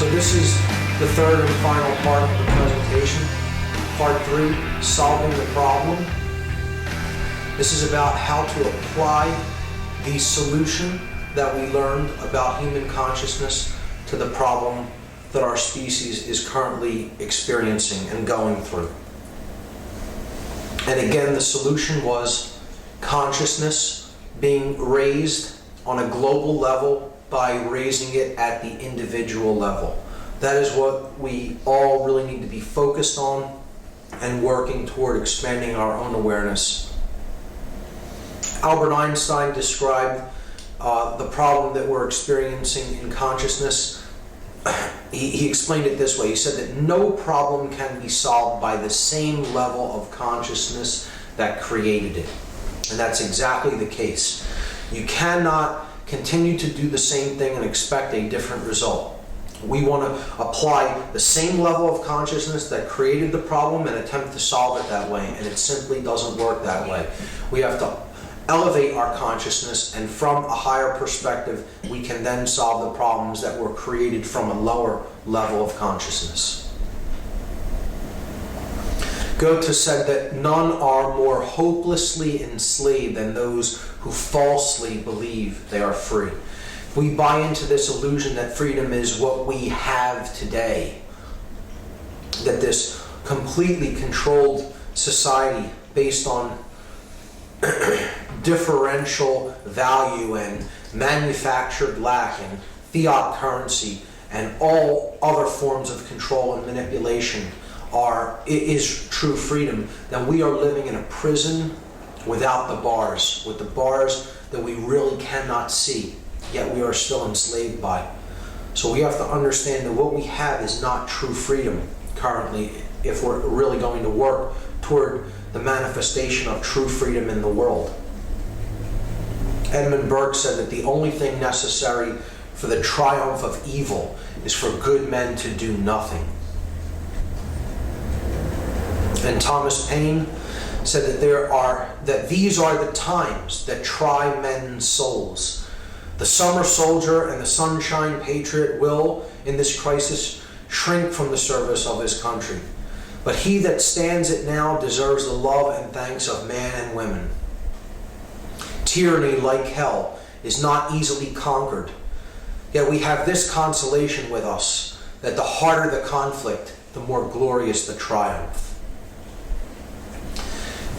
So this is the third and final part of the presentation. Part 3, solving the problem. This is about how to apply the solution that we learned about human consciousness to the problem that our species is currently experiencing and going through. And again, the solution was consciousness being raised on a global level by raising it at the individual level. That is what we all really need to be focused on and working toward expanding our own awareness. Albert Einstein described the problem that we're experiencing in consciousness. He explained it this way. He said that no problem can be solved by the same level of consciousness that created it. And that's exactly the case. You cannot continue to do the same thing and expect a different result. We want to apply the same level of consciousness that created the problem and attempt to solve it that way, and it simply doesn't work that way. We have to elevate our consciousness, and from a higher perspective, we can then solve the problems that were created from a lower level of consciousness. Goethe said that none are more hopelessly enslaved than those who falsely believe they are free. If we buy into this illusion that freedom is what we have today, that this completely controlled society based on differential value and manufactured lack and fiat currency and all other forms of control and manipulation is true freedom, then we are living in a prison without the bars, with the bars that we really cannot see, yet we are still enslaved by. So we have to understand that what we have is not true freedom currently if we're really going to work toward the manifestation of true freedom in the world. Edmund Burke said that the only thing necessary for the triumph of evil is for good men to do nothing. And Thomas Paine said that these are the times that try men's souls. The summer soldier and the sunshine patriot will, in this crisis, shrink from the service of his country. But he that stands it now deserves the love and thanks of man and women. Tyranny, like hell, is not easily conquered. Yet we have this consolation with us, that the harder the conflict, the more glorious the triumph.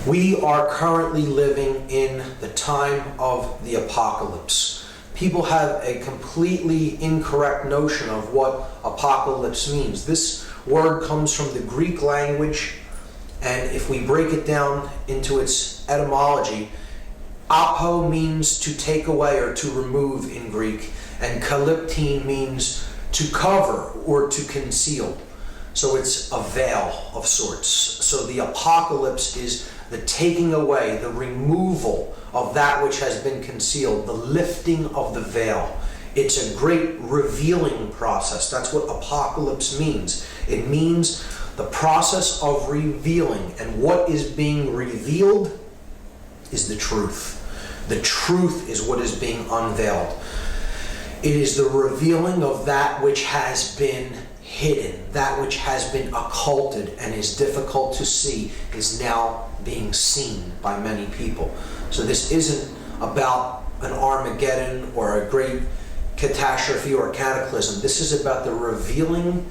We are currently living in the time of the apocalypse. People have a completely incorrect notion of what apocalypse means. This word comes from the Greek language, and if we break it down into its etymology, apo means to take away or to remove in Greek, and kalyptine means to cover or to conceal. So it's a veil of sorts. So the apocalypse is the taking away, the removal of that which has been concealed, the lifting of the veil. It's a great revealing process. That's what apocalypse means. It means the process of revealing, and what is being revealed is the truth. The truth is what is being unveiled. It is the revealing of that which has been hidden, that which has been occulted and is difficult to see is now being seen by many people. So this isn't about an Armageddon or a great catastrophe or a cataclysm. This is about the revealing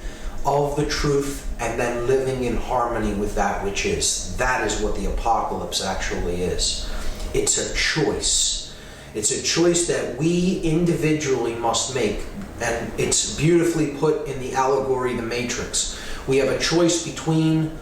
of the truth and then living in harmony with that which is. That is what the apocalypse actually is. It's a choice. It's a choice that we individually must make. And it's beautifully put in the allegory, The Matrix. We have a choice between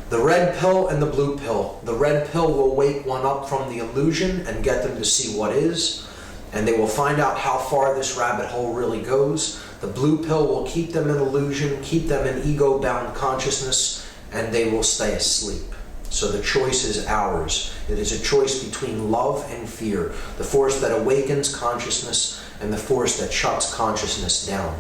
the red pill and the blue pill. The red pill will wake one up from the illusion and get them to see what is, and they will find out how far this rabbit hole really goes. The blue pill will keep them in illusion, keep them in ego-bound consciousness, and they will stay asleep. So the choice is ours. It is a choice between love and fear, the force that awakens consciousness and the force that shuts consciousness down.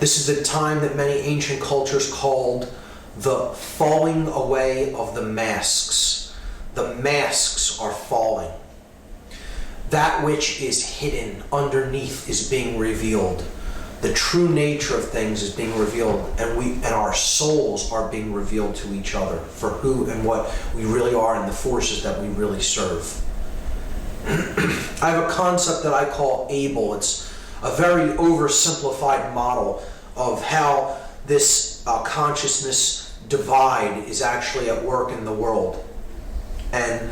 This is the time that many ancient cultures called the falling away of the masks. The masks are falling. That which is hidden underneath is being revealed. the true nature of things is being revealed, and our souls are being revealed to each other for who and what we really are and the forces that we really serve. I have a concept that I call abel. It's a very oversimplified model of how this consciousness divide is actually at work in the world. And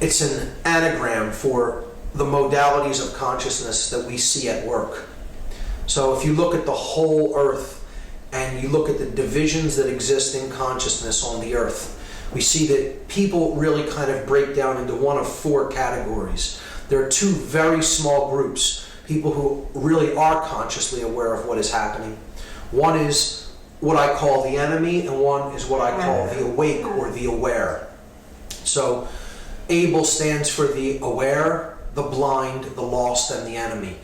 it's an anagram for the modalities of consciousness that we see at work. So if you look at the whole earth and you look at the divisions that exist in consciousness on the earth, we see that people really kind of break down into one of four categories. There are two very small groups, people who really are consciously aware of what is happening. One is what I call the enemy, and one is what I call the awake or the aware. So Abel stands for the aware, the blind, the lost, and the enemy.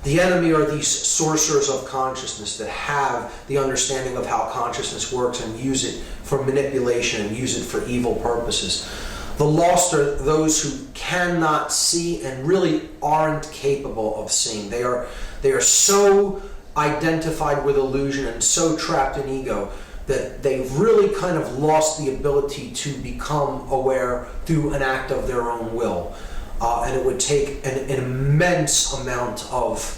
The enemy are these sorcerers of consciousness that have the understanding of how consciousness works and use it for manipulation and use it for evil purposes. The lost are those who cannot see and really aren't capable of seeing. They are so identified with illusion and so trapped in ego that they've really kind of lost the ability to become aware through an act of their own will. And it would take an immense amount of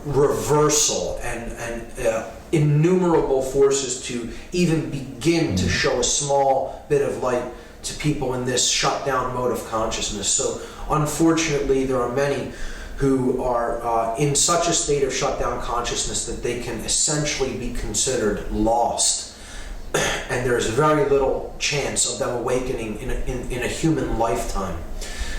reversal and innumerable forces to even begin to show a small bit of light to people in this shutdown mode of consciousness. So unfortunately, there are many who are in such a state of shutdown consciousness that they can essentially be considered lost. And there's very little chance of them awakening in a human lifetime.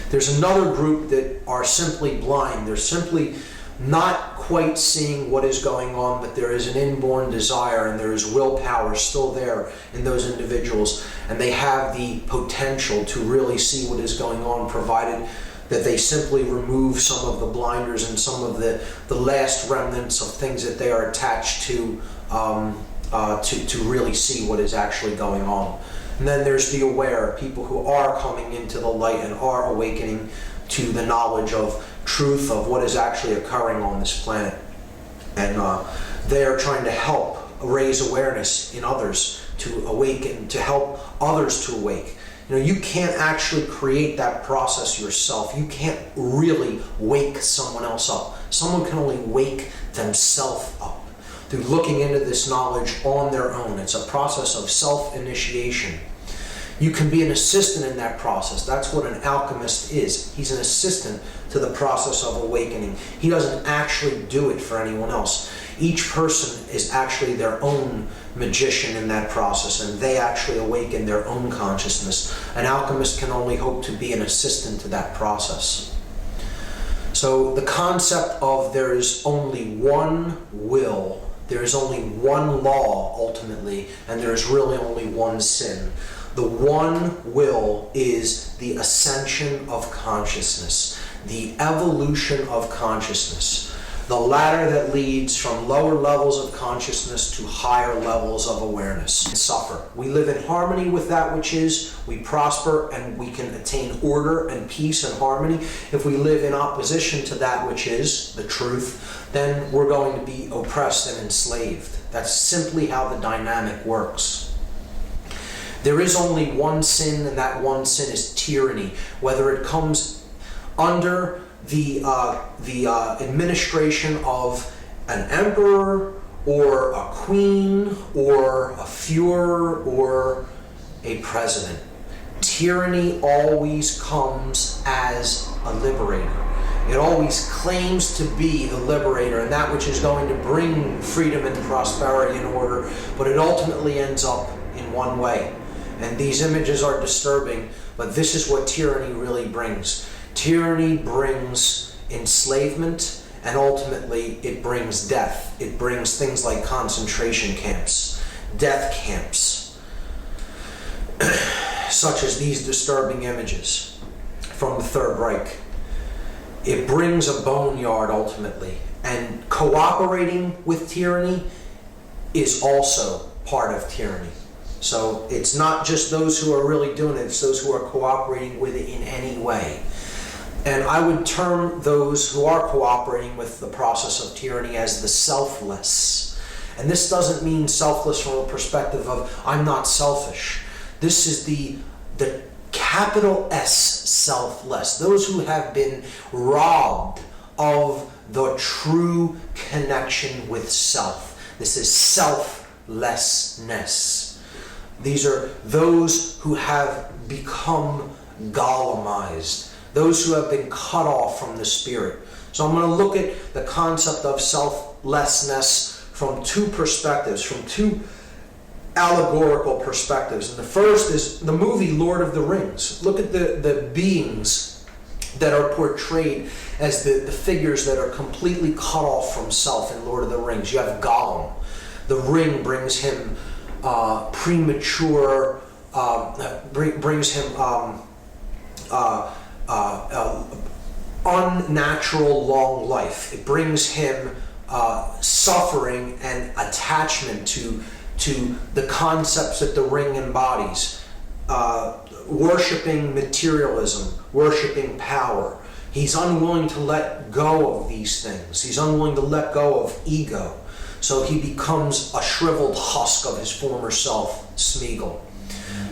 There's another group that are simply blind. They're simply not quite seeing what is going on, but there is an inborn desire and there is willpower still there in those individuals, and they have the potential to really see what is going on, provided that they simply remove some of the blinders and some of the last remnants of things that they are attached to really see what is actually going on. And then there's the aware, people who are coming into the light and are awakening to the knowledge of truth of what is actually occurring on this planet. And they are trying to help raise awareness in others to awaken, to help others to awake. You know, you can't actually create that process yourself. You can't really wake someone else up. Someone can only wake themselves up through looking into this knowledge on their own. It's a process of self-initiation. You can be an assistant in that process. That's what an alchemist is. He's an assistant to the process of awakening. He doesn't actually do it for anyone else. Each person is actually their own magician in that process, and they actually awaken their own consciousness. An alchemist can only hope to be an assistant to that process. So the concept of there is only one will, there is only one law ultimately, and there is really only one sin. The one will is the ascension of consciousness, the evolution of consciousness, the ladder that leads from lower levels of consciousness to higher levels of awareness. And suffer. We live in harmony with that which is, we prosper, and we can attain order and peace and harmony. If we live in opposition to that which is, the truth, then we're going to be oppressed and enslaved. That's simply how the dynamic works. There is only one sin, and that one sin is tyranny. Whether it comes under the administration of an emperor or a queen or a Führer or a president. Tyranny always comes as a liberator. It always claims to be the liberator and that which is going to bring freedom and prosperity and order, but it ultimately ends up in one way. And these images are disturbing, but this is what tyranny really brings. Tyranny brings enslavement, and ultimately it brings death. It brings things like concentration camps, death camps, such as these disturbing images from the Third Reich. It brings a boneyard ultimately, and cooperating with tyranny is also part of tyranny. So it's not just those who are really doing it, it's those who are cooperating with it in any way. And I would term those who are cooperating with the process of tyranny as the selfless. And this doesn't mean selfless from a perspective of I'm not selfish. This is the capital S selfless. Those who have been robbed of the true connection with self. This is selflessness. These are those who have become Golemized. Those who have been cut off from the spirit. So I'm going to look at the concept of selflessness from two perspectives, from two allegorical perspectives. And the first is the movie Lord of the Rings. Look at the beings that are portrayed as the figures that are completely cut off from self in Lord of the Rings. You have Gollum. The ring brings him premature, brings him unnatural long life. It brings him suffering and attachment to the concepts that the ring embodies. Worshipping materialism, worshipping power. He's unwilling to let go of these things. He's unwilling to let go of ego. So he becomes a shriveled husk of his former self, Smeagol.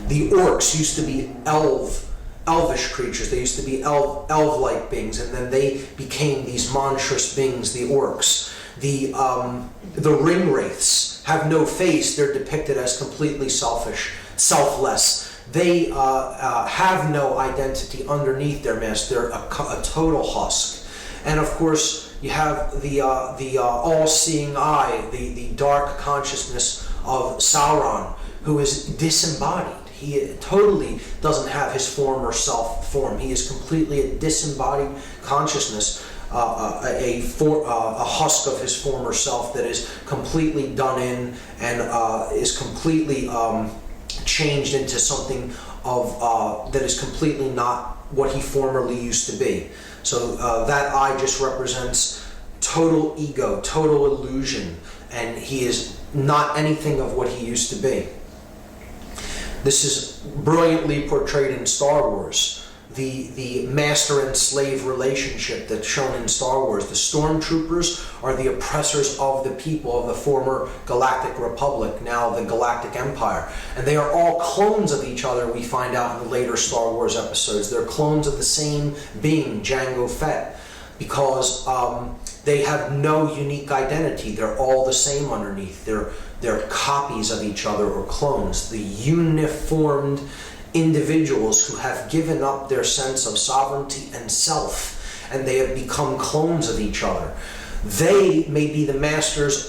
The orcs used to be elvish creatures. They used to be elf-like beings, and then they became these monstrous beings, the orcs. The ring wraiths have no face. They're depicted as completely selfless. They have no identity underneath their mask. They're a total husk. And of course, you have the all-seeing eye, the dark consciousness of Sauron, who is disembodied. He totally doesn't have his former self form. He is completely a disembodied consciousness, a husk of his former self that is completely done in and is completely changed into something of that is completely not what he formerly used to be. So that eye just represents total ego, total illusion, and he is not anything of what he used to be. This is brilliantly portrayed in Star Wars. The master and slave relationship that's shown in Star Wars. The stormtroopers are the oppressors of the people of the former Galactic Republic, now the Galactic Empire. And they are all clones of each other, we find out in the later Star Wars episodes. They're clones of the same being, Jango Fett, because they have no unique identity. They're all the same underneath. They're copies of each other, or clones. The uniformed individuals who have given up their sense of sovereignty and self, and they have become clones of each other. They may be the masters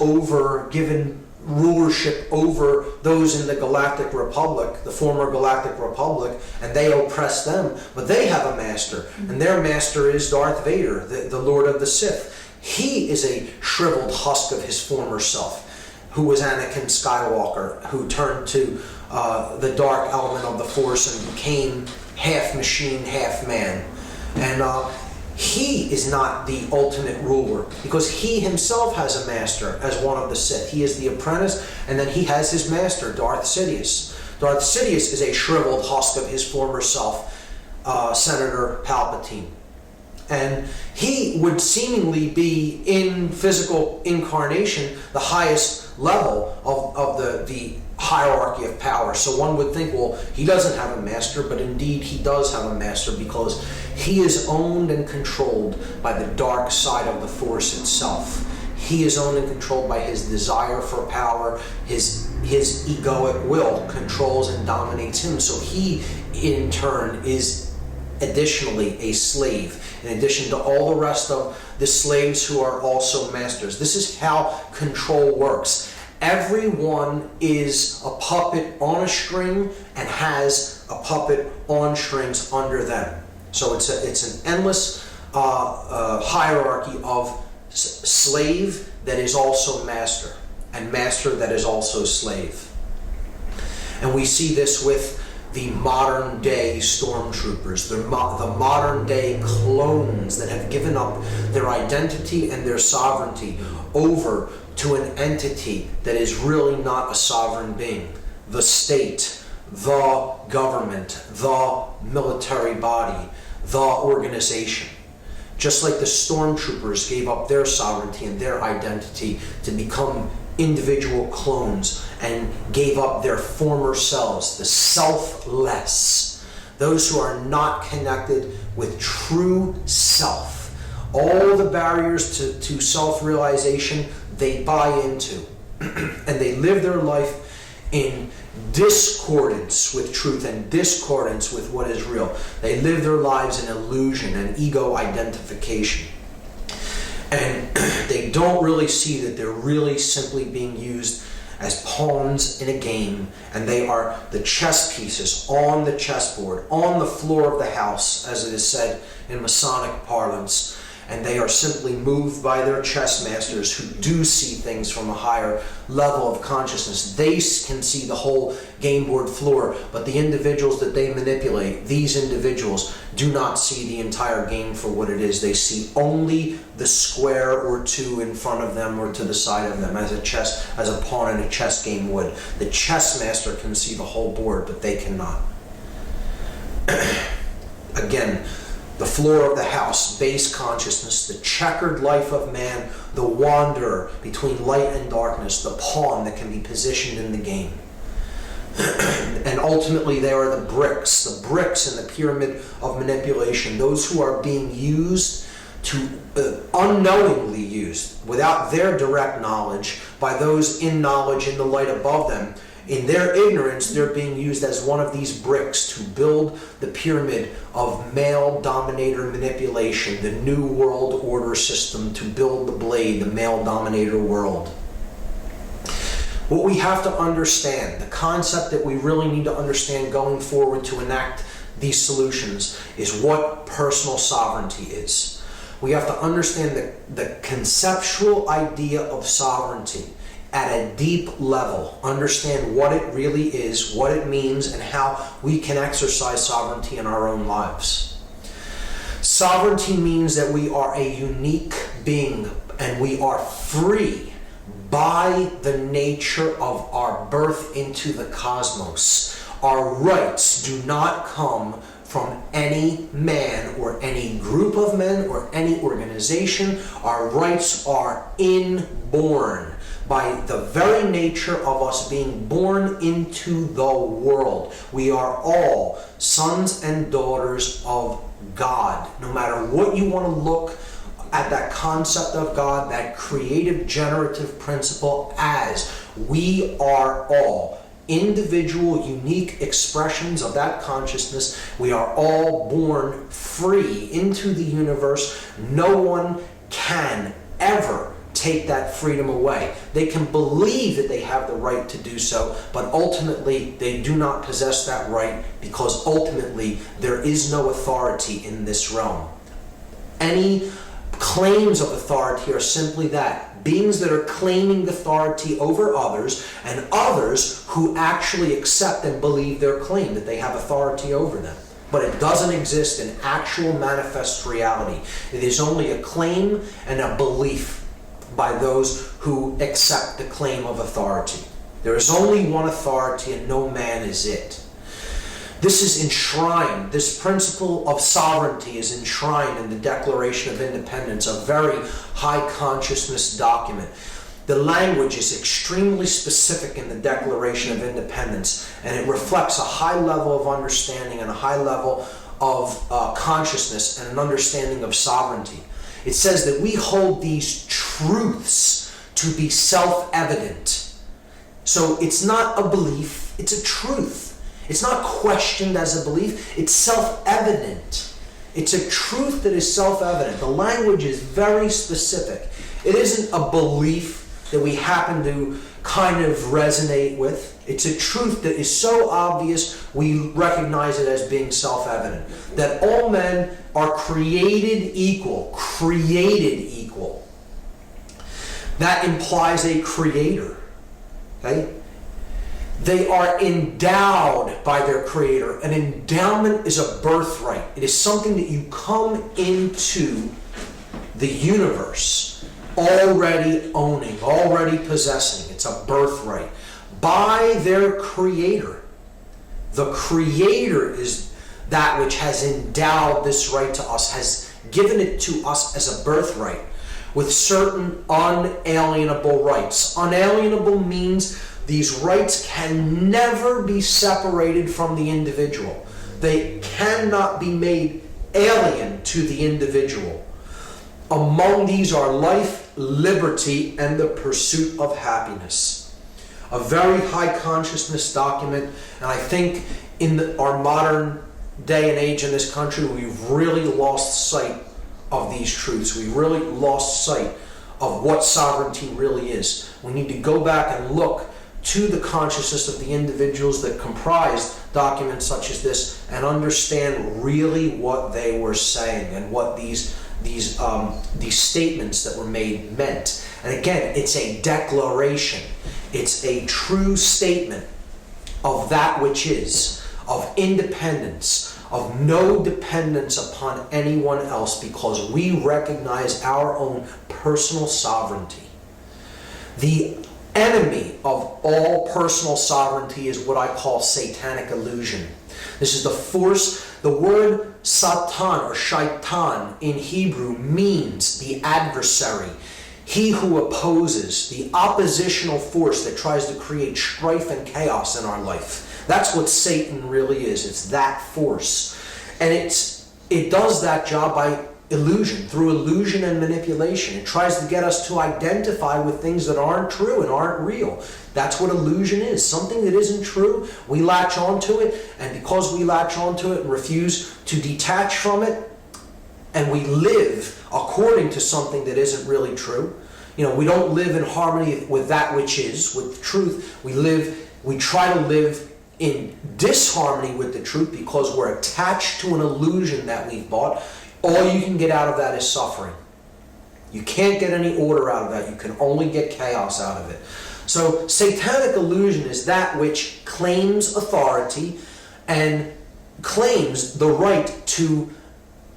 given rulership over those in the Galactic Republic, the former Galactic Republic, and they oppress them, but they have a master, and their master is Darth Vader, the Lord of the Sith. He is a shriveled husk of his former self, who was Anakin Skywalker, who turned to the dark element of the Force and became half machine, half man. And he is not the ultimate ruler, because he himself has a master as one of the Sith. He is the apprentice, and then he has his master, Darth Sidious. Darth Sidious is a shriveled husk of his former self, Senator Palpatine. And he would seemingly be, in physical incarnation, the highest level of the hierarchy of power. So one would think, well, he doesn't have a master, but indeed he does have a master, because he is owned and controlled by the dark side of the Force itself. He is owned and controlled by his desire for power. His egoic will controls and dominates him. So he, in turn, is additionally a slave, in addition to all the rest of the slaves who are also masters. This is how control works. Everyone is a puppet on a string and has a puppet on strings under them. So it's an endless hierarchy of slave that is also master, and master that is also slave. And we see this with the modern day stormtroopers, the modern day clones that have given up their identity and their sovereignty over to an entity that is really not a sovereign being. The state, the government, the military body, the organization. Just like the stormtroopers gave up their sovereignty and their identity to become individual clones and gave up their former selves, the selfless, those who are not connected with true self. All the barriers to self-realization they buy into, and they live their life in discordance with truth and discordance with what is real. They live their lives in illusion and ego identification. And they don't really see that they're really simply being used as pawns in a game, and they are the chess pieces on the chessboard, on the floor of the house, as it is said in Masonic parlance. And they are simply moved by their chess masters who do see things from a higher level of consciousness. They can see the whole game board floor, but the individuals that they manipulate, these individuals, do not see the entire game for what it is. They see only the square or two in front of them or to the side of them, as a pawn in a chess game would. The chess master can see the whole board, but they cannot. Again, the floor of the house, base consciousness, the checkered life of man, the wanderer between light and darkness, the pawn that can be positioned in the game. And ultimately they are the bricks in the pyramid of manipulation, those who are being used to, unknowingly used, without their direct knowledge, by those in knowledge in the light above them. In their ignorance, they're being used as one of these bricks to build the pyramid of male dominator manipulation, the new world order system, to build the blade, the male dominator world. What we have to understand, the concept that we really need to understand going forward to enact these solutions, is what personal sovereignty is. We have to understand the conceptual idea of sovereignty at a deep level, understand what it really is, what it means, and how we can exercise sovereignty in our own lives. Sovereignty means that we are a unique being and we are free by the nature of our birth into the cosmos. Our rights do not come from any man or any group of men or any organization. Our rights are inborn by the very nature of us being born into the world. We are all sons and daughters of God. No matter what you want to look at that concept of God, that creative generative principle as, we are all individual, unique expressions of that consciousness. We are all born free into the universe. No one can ever take that freedom away. They can believe that they have the right to do so, but ultimately they do not possess that right, because ultimately there is no authority in this realm. Any claims of authority are simply that, beings that are claiming authority over others, and others who actually accept and believe their claim that they have authority over them. But it doesn't exist in actual manifest reality. It is only a claim and a belief by those who accept the claim of authority. There is only one authority, and no man is it. This is enshrined, this principle of sovereignty is enshrined in the Declaration of Independence, a very high consciousness document. The language is extremely specific in the Declaration of Independence, and it reflects a high level of understanding and a high level of consciousness and an understanding of sovereignty. It says that we hold these truths to be self-evident. So it's not a belief, it's a truth. It's not questioned as a belief, it's self-evident. It's a truth that is self-evident. The language is very specific. It isn't a belief that we happen to kind of resonate with. It's a truth that is so obvious we recognize it as being self-evident. That all men are created equal. Created equal. That implies a creator. Okay? They are endowed by their creator. An endowment is a birthright. It is something that you come into the universe already owning, already possessing. It's a birthright by their creator. The creator is that which has endowed this right to us, has given it to us as a birthright with certain unalienable rights. Unalienable means these rights can never be separated from the individual. They cannot be made alien to the individual. Among these are life, liberty, and the pursuit of happiness. A very high consciousness document, and I think in our modern day and age in this country, we've really lost sight of these truths. We've really lost sight of what sovereignty really is. We need to go back and look to the consciousness of the individuals that comprised documents such as this and understand really what they were saying and what these statements that were made meant. And again, it's a declaration. It's a true statement of that which is, of independence, of no dependence upon anyone else, because we recognize our own personal sovereignty. The enemy of all personal sovereignty is what I call Satanic illusion. This is the force. The word Satan or Shaitan in Hebrew means the adversary, he who opposes, the oppositional force that tries to create strife and chaos in our life. That's what Satan really is. It's that force. And it does that job by illusion, through illusion and manipulation. It tries to get us to identify with things that aren't true and aren't real. That's what illusion is. Something that isn't true, we latch onto it, and because we latch onto it and refuse to detach from it, and we live according to something that isn't really true. We don't live in harmony with that which is, with truth. We try to live in disharmony with the truth because we're attached to an illusion that we've bought. All you can get out of that is suffering. You can't get any order out of that. You can only get chaos out of it. So Satanic illusion is that which claims authority and claims the right to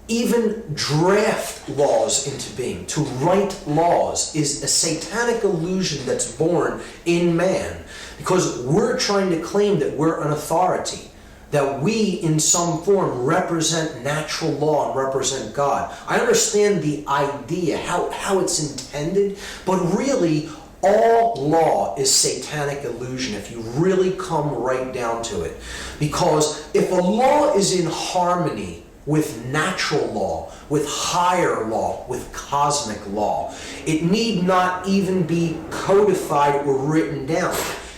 even draft laws into being. To write laws is a Satanic illusion that's born in man, because we're trying to claim that we're an authority, that we in some form represent natural law and represent God. I understand the idea, how it's intended, but really all law is Satanic illusion if you really come right down to it. Because if a law is in harmony with natural law, with higher law, with cosmic law, it need not even be codified or written down.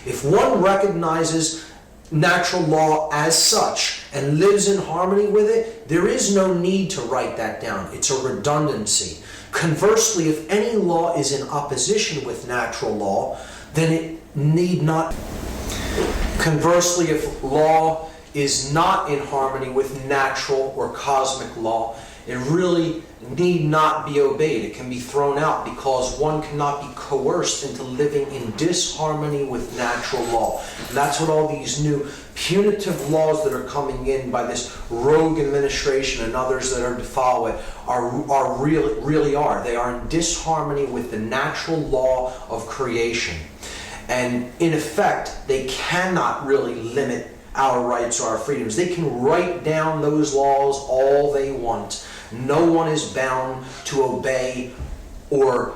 If one recognizes natural law as such and lives in harmony with it, there is no need to write that down. It's a redundancy. Conversely, if any law is in opposition with natural law, then it need not. Conversely, if law is not in harmony with natural or cosmic law, it really need not be obeyed. It can be thrown out because one cannot be coerced into living in disharmony with natural law. And that's what all these new punitive laws that are coming in by this rogue administration and others that are to follow it really are. They are in disharmony with the natural law of creation. And in effect, they cannot really limit our rights or our freedoms. They can write down those laws all they want. No one is bound to obey or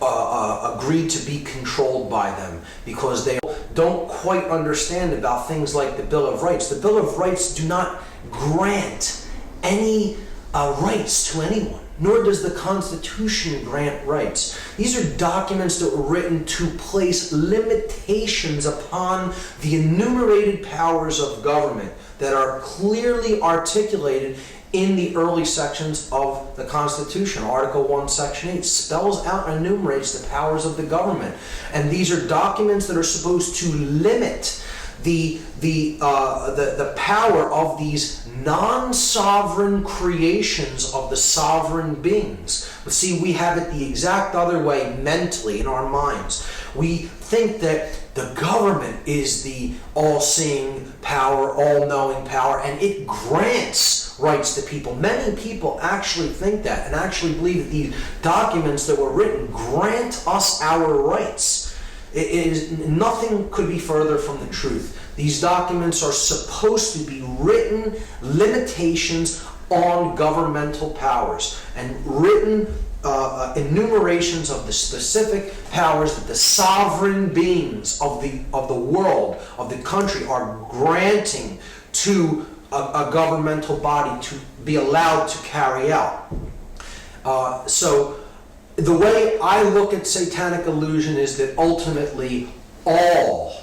agree to be controlled by them, because they don't quite understand about things like the Bill of Rights. The Bill of Rights do not grant any rights to anyone, nor does the Constitution grant rights. These are documents that were written to place limitations upon the enumerated powers of government that are clearly articulated in the early sections of the Constitution. Article 1, Section 8 spells out and enumerates the powers of the government. And these are documents that are supposed to limit the power of these non-sovereign creations of the sovereign beings. But see, we have it the exact other way mentally in our minds. We think that the government is the all-seeing power, all-knowing power, and it grants rights to people. Many people actually think that and actually believe that these documents that were written grant us our rights. Nothing could be further from the truth. These documents are supposed to be written limitations on governmental powers and written enumerations of the specific powers that the sovereign beings of the world, of the country, are granting to a governmental body to be allowed to carry out. So the way I look at satanic illusion is that ultimately all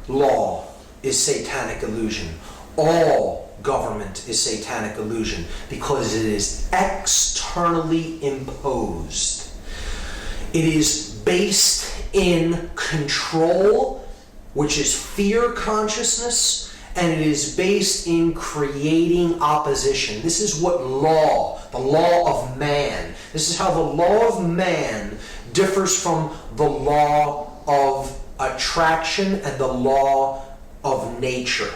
law is satanic illusion. All government is satanic illusion because it is externally imposed. It is based in control, which is fear consciousness, and it is based in creating opposition. This is what law, the law of man, this is how the law of man differs from the law of attraction and the law of nature.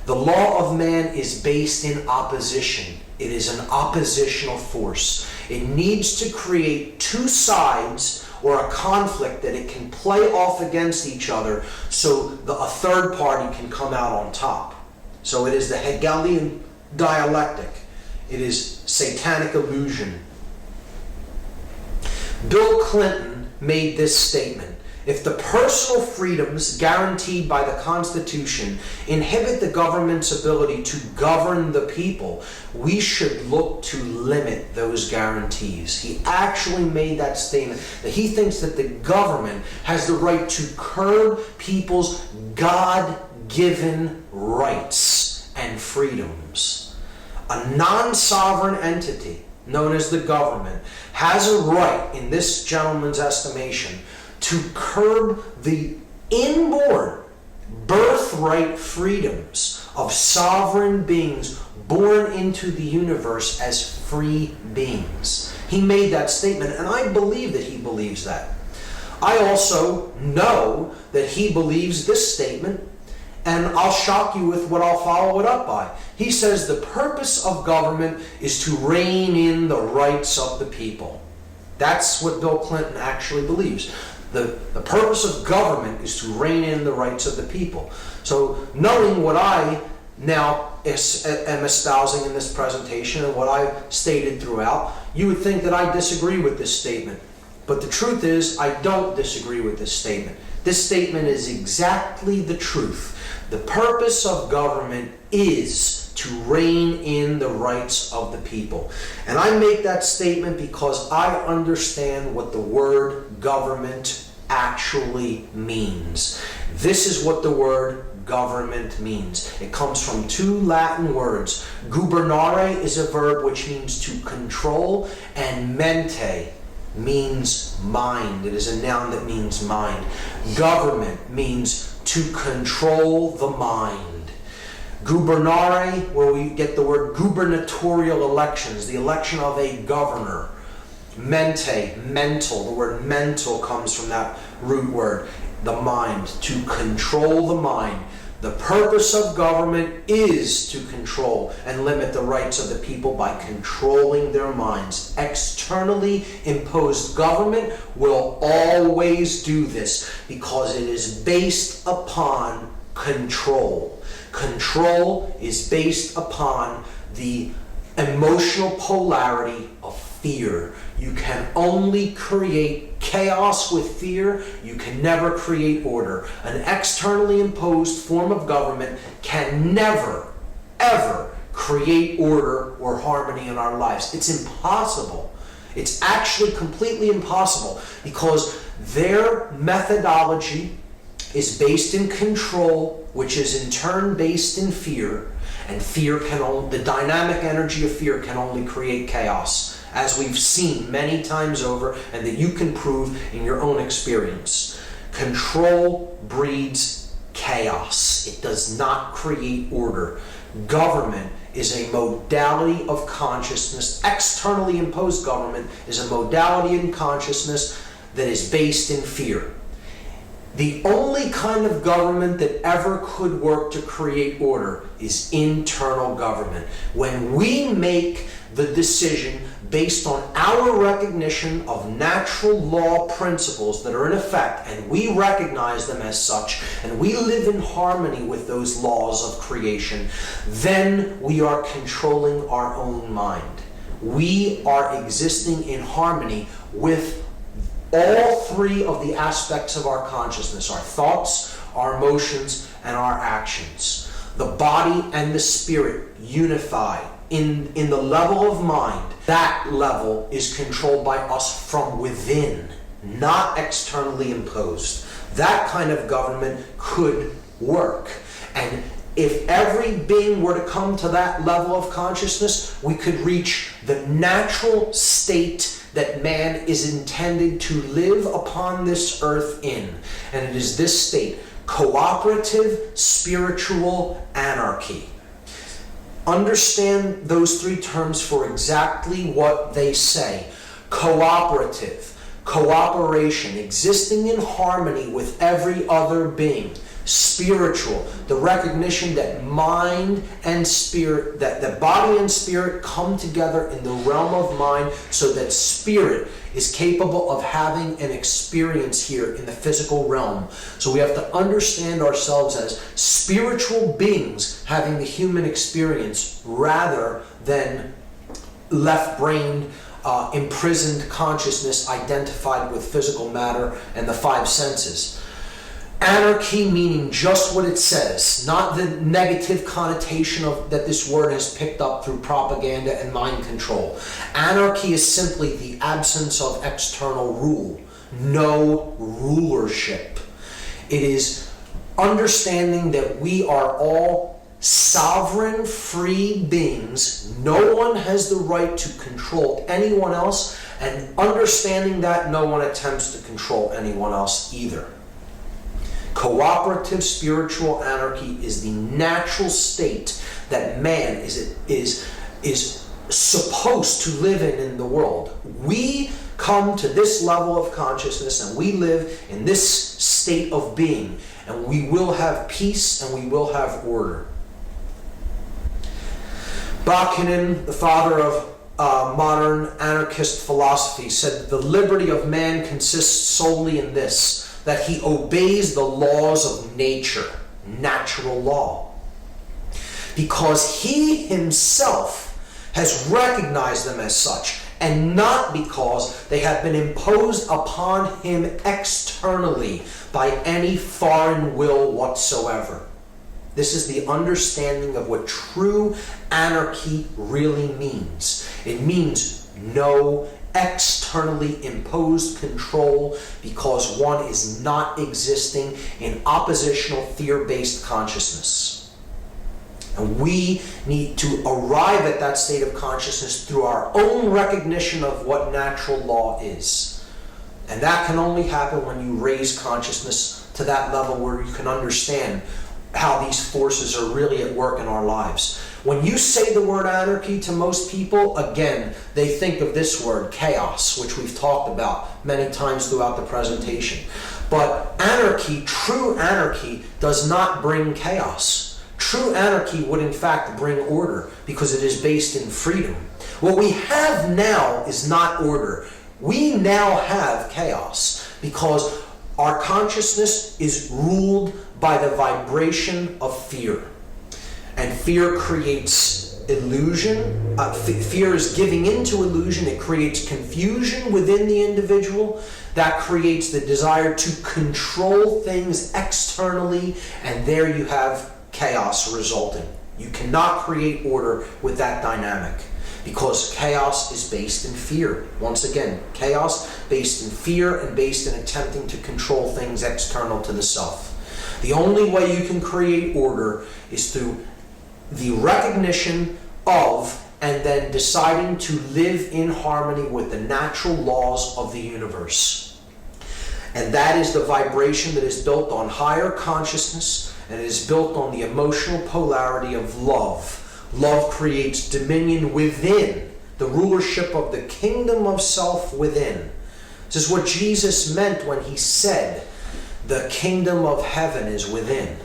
The law of man is based in opposition. It is an oppositional force. It needs to create two sides or a conflict that it can play off against each other so a third party can come out on top. So it is the Hegelian dialectic. It is satanic illusion. Bill Clinton made this statement: if the personal freedoms guaranteed by the Constitution inhibit the government's ability to govern the people, we should look to limit those guarantees. He actually made that statement, that he thinks that the government has the right to curb people's God-given rights and freedoms. A non-sovereign entity, known as the government, has a right, in this gentleman's estimation, to curb the inborn birthright freedoms of sovereign beings born into the universe as free beings. He made that statement, and I believe that he believes that. I also know that he believes this statement, and I'll shock you with what I'll follow it up by. He says the purpose of government is to rein in the rights of the people. That's what Bill Clinton actually believes. The purpose of government is to rein in the rights of the people. So knowing what I now am espousing in this presentation and what I've stated throughout, you would think that I disagree with this statement. But the truth is, I don't disagree with this statement. This statement is exactly the truth. The purpose of government is to rein in the rights of the people. And I make that statement because I understand what the word government actually means. This is what the word government means. It comes from two Latin words. Gubernare is a verb which means to control, and mente means mind. It is a noun that means mind. Government means to control the mind. Gubernare, where we get the word gubernatorial elections, the election of a governor. Mente, mental, the word mental comes from that root word, the mind, to control the mind. The purpose of government is to control and limit the rights of the people by controlling their minds. Externally imposed government will always do this because it is based upon control. Control is based upon the emotional polarity of fear. You can only create chaos with fear. You can never create order. An externally imposed form of government can never, ever create order or harmony in our lives. It's impossible. It's actually completely impossible because their methodology is based in control, which is in turn based in fear, and fear can only, the dynamic energy of fear can only create chaos, as we've seen many times over and that you can prove in your own experience. Control breeds chaos. It does not create order. Government is a modality of consciousness. Externally imposed government is a modality in consciousness that is based in fear. The only kind of government that ever could work to create order is internal government. When we make the decision based on our recognition of natural law principles that are in effect, and we recognize them as such, and we live in harmony with those laws of creation, then we are controlling our own mind. We are existing in harmony with all three of the aspects of our consciousness: our thoughts, our emotions, and our actions. The body and the spirit unify in the level of mind. That level is controlled by us from within, not externally imposed. That kind of government could work. And if every being were to come to that level of consciousness, we could reach the natural state that man is intended to live upon this earth in. And it is this state: cooperative, spiritual, anarchy. Understand those three terms for exactly what they say. Cooperative, cooperation, existing in harmony with every other being. Spiritual, the recognition that mind and spirit, that the body and spirit come together in the realm of mind, so that spirit is capable of having an experience here in the physical realm. So we have to understand ourselves as spiritual beings having the human experience, rather than left-brained, imprisoned consciousness identified with physical matter and the five senses. Anarchy meaning just what it says, not the negative connotation of that this word has picked up through propaganda and mind control. Anarchy is simply the absence of external rule, no rulership. It is understanding that we are all sovereign, free beings. No one has the right to control anyone else, and understanding that no one attempts to control anyone else either. Cooperative spiritual anarchy is the natural state that man is supposed to live in the world. We come to this level of consciousness and we live in this state of being, and we will have peace and we will have order. Bakunin, the father of modern anarchist philosophy, said that the liberty of man consists solely in this: that he obeys the laws of nature, natural law, because he himself has recognized them as such, and not because they have been imposed upon him externally by any foreign will whatsoever. This is the understanding of what true anarchy really means. It means no externally imposed control, because one is not existing in oppositional fear-based consciousness. And we need to arrive at that state of consciousness through our own recognition of what natural law is. And that can only happen when you raise consciousness to that level where you can understand how these forces are really at work in our lives. When you say the word anarchy to most people, again, they think of this word, chaos, which we've talked about many times throughout the presentation. But anarchy, true anarchy, does not bring chaos. True anarchy would in fact bring order, because it is based in freedom. What we have now is not order. We now have chaos, because our consciousness is ruled by the vibration of fear. And fear creates illusion. Fear is giving into illusion. It creates confusion within the individual. That creates the desire to control things externally, and there you have chaos resulting. You cannot create order with that dynamic, because chaos is based in fear. Once again, chaos based in fear and based in attempting to control things external to the self. The only way you can create order is through the recognition of and then deciding to live in harmony with the natural laws of the universe. And that is the vibration that is built on higher consciousness, and it is built on the emotional polarity of love. Love creates dominion within, the rulership of the kingdom of self within. This is what Jesus meant when he said The kingdom of heaven is within.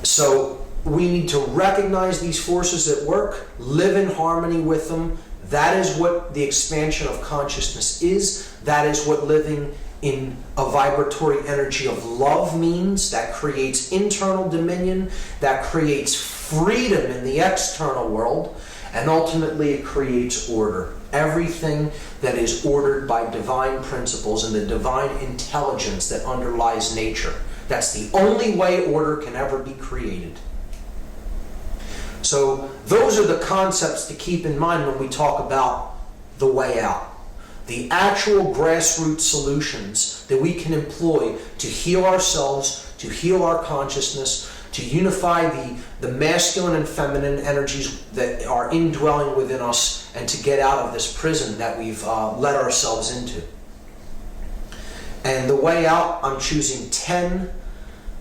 So we need to recognize these forces at work, live in harmony with them. That is what the expansion of consciousness is. That is what living in a vibratory energy of love means. That creates internal dominion, that creates freedom in the external world, and ultimately it creates order. Everything that is ordered by divine principles and the divine intelligence that underlies nature. That's the only way order can ever be created. So those are the concepts to keep in mind when we talk about the way out. The actual grassroots solutions that we can employ to heal ourselves, to heal our consciousness, to unify the masculine and feminine energies that are indwelling within us, and to get out of this prison that we've let ourselves into. And the way out, I'm choosing 10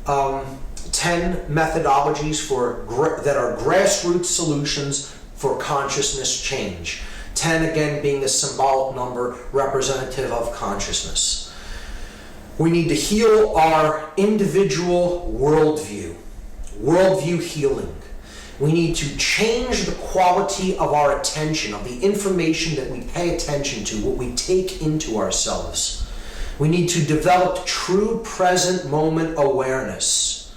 methodologies that are grassroots solutions for consciousness change. 10 again being the symbolic number representative of consciousness. We need to heal our individual worldview healing. We need to change the quality of our attention, of the information that we pay attention to, what we take into ourselves. We need to develop true present moment awareness.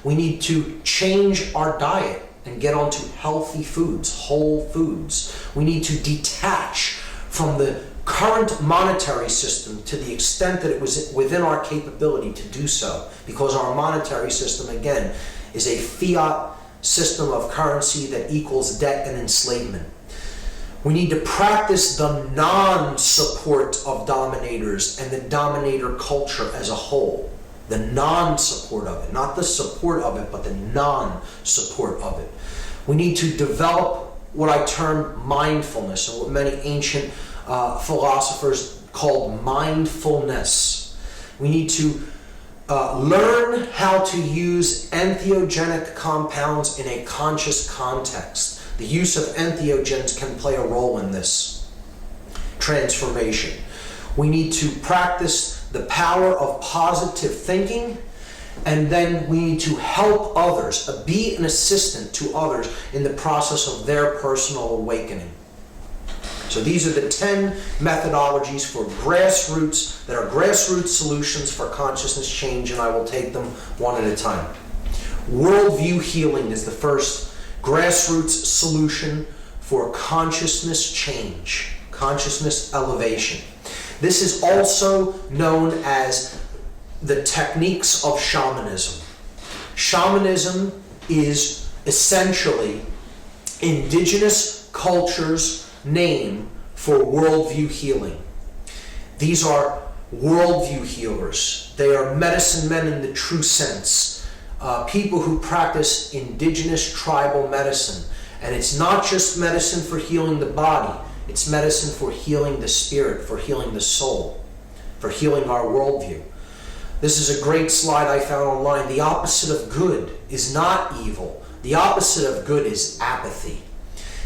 We need to change our diet and get onto healthy foods, whole foods. We need to detach from the current monetary system to the extent that it was within our capability to do so, because our monetary system, again, is a fiat system of currency that equals debt and enslavement. We need to practice the non-support of dominators and the dominator culture as a whole. The non-support of it, not the support of it, but the non-support of it. We need to develop what I term mindfulness, or what many ancient philosophers called mindfulness. We need to learn how to use entheogenic compounds in a conscious context. The use of entheogens can play a role in this transformation. We need to practice the power of positive thinking, and then we need to help others, be an assistant to others in the process of their personal awakening. So these are the 10 methodologies for grassroots, that are grassroots solutions for consciousness change, and I will take them one at a time. Worldview healing is the first grassroots solution for consciousness change, consciousness elevation. This is also known as the techniques of shamanism. Shamanism is essentially indigenous cultures' name for worldview healing. These are worldview healers. They are medicine men in the true sense. People who practice indigenous tribal medicine. And it's not just medicine for healing the body. It's medicine for healing the spirit, for healing the soul, for healing our worldview. This is a great slide I found online. The opposite of good is not evil. The opposite of good is apathy.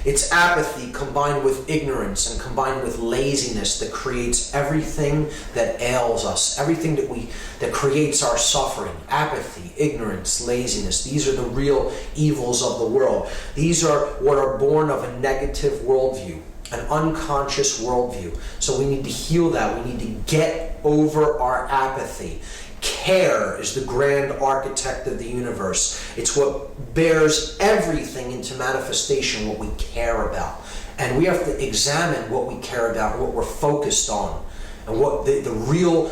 It's apathy combined with ignorance and combined with laziness that creates everything that ails us, everything that creates our suffering. Apathy, ignorance, laziness. These are the real evils of the world. These are what are born of a negative worldview, an unconscious worldview. So we need to heal that. We need to get over our apathy. Care is the grand architect of the universe. It's what bears everything into manifestation, what we care about. And we have to examine what we care about, what we're focused on, and what the real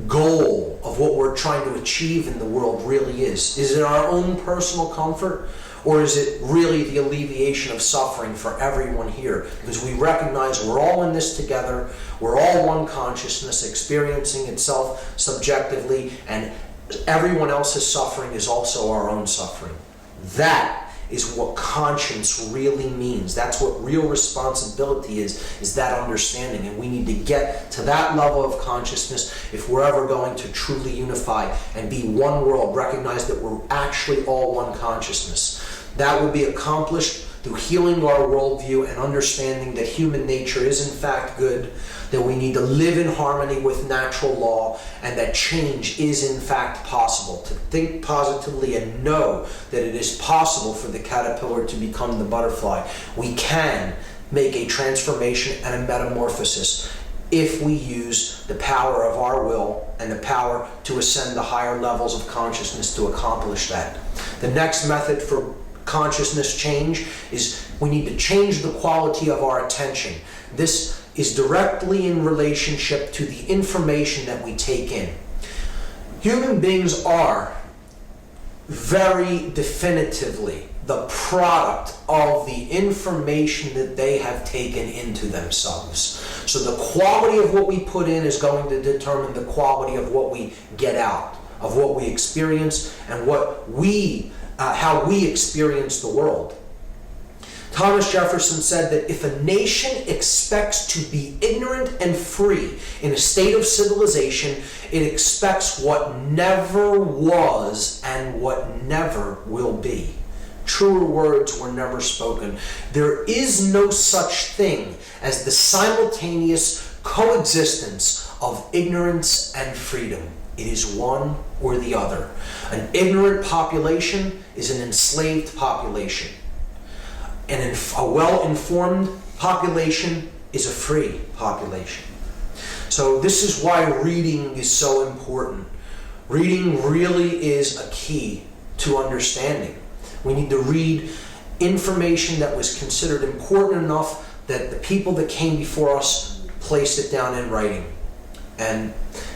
goal of what we're trying to achieve in the world really is. Is it our own personal comfort? Or is it really the alleviation of suffering for everyone here? Because we recognize we're all in this together. We're all one consciousness experiencing itself subjectively, and everyone else's suffering is also our own suffering. That is what conscience really means. That's what real responsibility is that understanding. And we need to get to that level of consciousness if we're ever going to truly unify and be one world, recognize that we're actually all one consciousness. That will be accomplished through healing our worldview and understanding that human nature is in fact good, that we need to live in harmony with natural law, and that change is in fact possible. To think positively and know that it is possible for the caterpillar to become the butterfly. We can make a transformation and a metamorphosis if we use the power of our will and the power to ascend to higher levels of consciousness to accomplish that. The next method for consciousness change is we need to change the quality of our attention. This is directly in relationship to the information that we take in. Human beings are very definitively the product of the information that they have taken into themselves. So the quality of what we put in is going to determine the quality of what we get out, of what we experience, and how we experience the world. Thomas Jefferson said that if a nation expects to be ignorant and free in a state of civilization, it expects what never was and what never will be. Truer words were never spoken. There is no such thing as the simultaneous coexistence of ignorance and freedom. It is one or the other. An ignorant population is an enslaved population. And a well-informed population is a free population. So this is why reading is so important. Reading really is a key to understanding. We need to read information that was considered important enough that the people that came before us placed it down in writing. And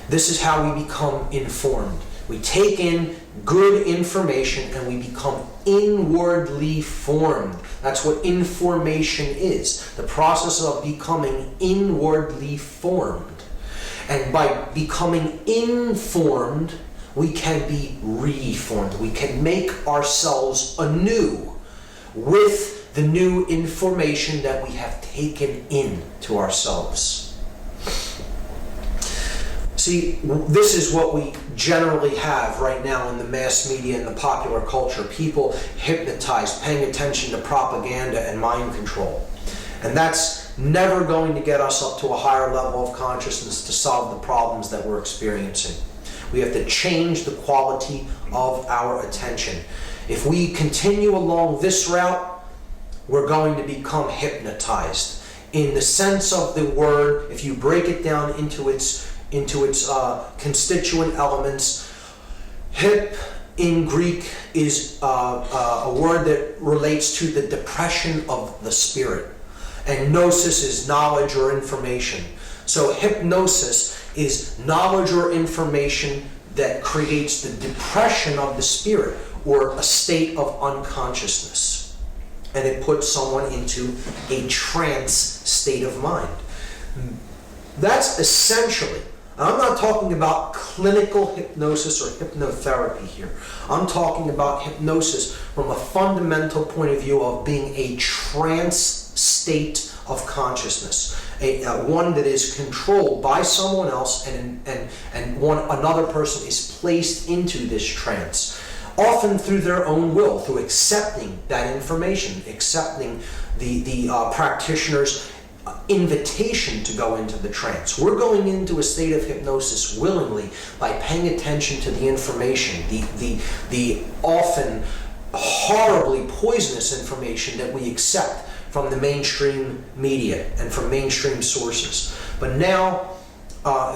this is how we become informed. We take in good information and we become inwardly formed. That's what information is. The process of becoming inwardly formed. And by becoming informed, we can be reformed. We can make ourselves anew with the new information that we have taken in to ourselves. See, this is what we generally have right now in the mass media and the popular culture. People hypnotized, paying attention to propaganda and mind control. And that's never going to get us up to a higher level of consciousness to solve the problems that we're experiencing. We have to change the quality of our attention. If we continue along this route, we're going to become hypnotized. In the sense of the word, if you break it down into its constituent elements, hip in Greek is a word that relates to the depression of the spirit. And gnosis is knowledge or information. So hypnosis is knowledge or information that creates the depression of the spirit, or a state of unconsciousness. And it puts someone into a trance state of mind. That's essentially, I'm not talking about clinical hypnosis or hypnotherapy here. I'm talking about hypnosis from a fundamental point of view of being a trance state of consciousness, one that is controlled by someone else, and another person is placed into this trance, often through their own will, through accepting that information, accepting the practitioner's invitation to go into the trance. We're going into a state of hypnosis willingly by paying attention to the information, the often horribly poisonous information that we accept from the mainstream media and from mainstream sources. But now,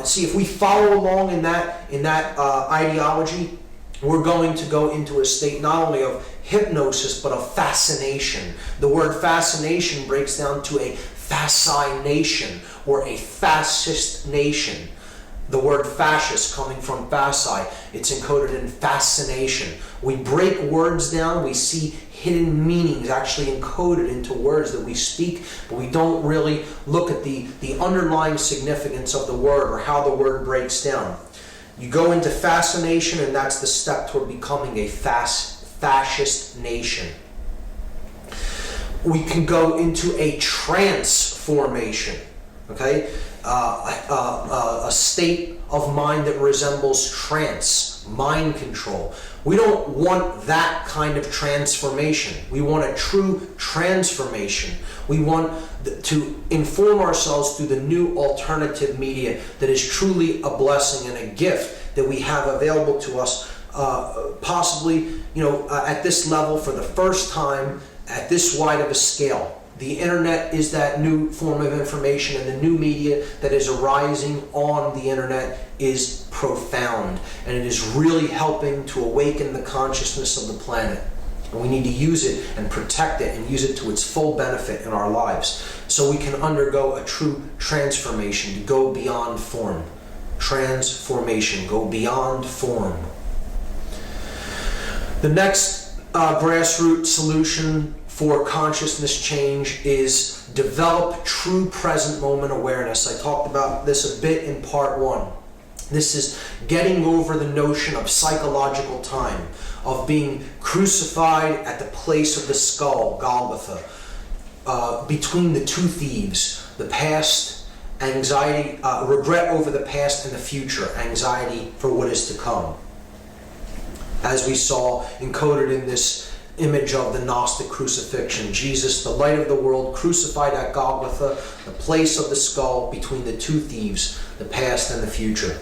see, if we follow along in that ideology, we're going to go into a state not only of hypnosis but of fascination. The word fascination breaks down to a fascination or a fascist nation. The word fascist coming from fasci, it's encoded in fascination. We break words down, we see hidden meanings actually encoded into words that we speak, but we don't really look at the underlying significance of the word or how the word breaks down. You go into fascination, and that's the step toward becoming a fascist nation. We can go into a transformation, okay? A state of mind that resembles trance. mind control. We don't want that kind of transformation. We want a true transformation. We want to inform ourselves through the new alternative media that is truly a blessing and a gift that we have available to us, possibly, at this level for the first time at this wide of a scale. The internet is that new form of information, and the new media that is arising on the internet is profound, and it is really helping to awaken the consciousness of the planet. And we need to use it and protect it and use it to its full benefit in our lives so we can undergo a true transformation, to go beyond form. Transformation, go beyond form. The next grassroots solution for consciousness change is develop true present moment awareness. I talked about this a bit in part 1. This is getting over the notion of psychological time, of being crucified at the place of the skull, Golgotha, between the two thieves, the past, anxiety, regret over the past and the future, anxiety for what is to come. As we saw encoded in this image of the Gnostic crucifixion, Jesus, the light of the world, crucified at Golgotha, the place of the skull between the two thieves, the past and the future.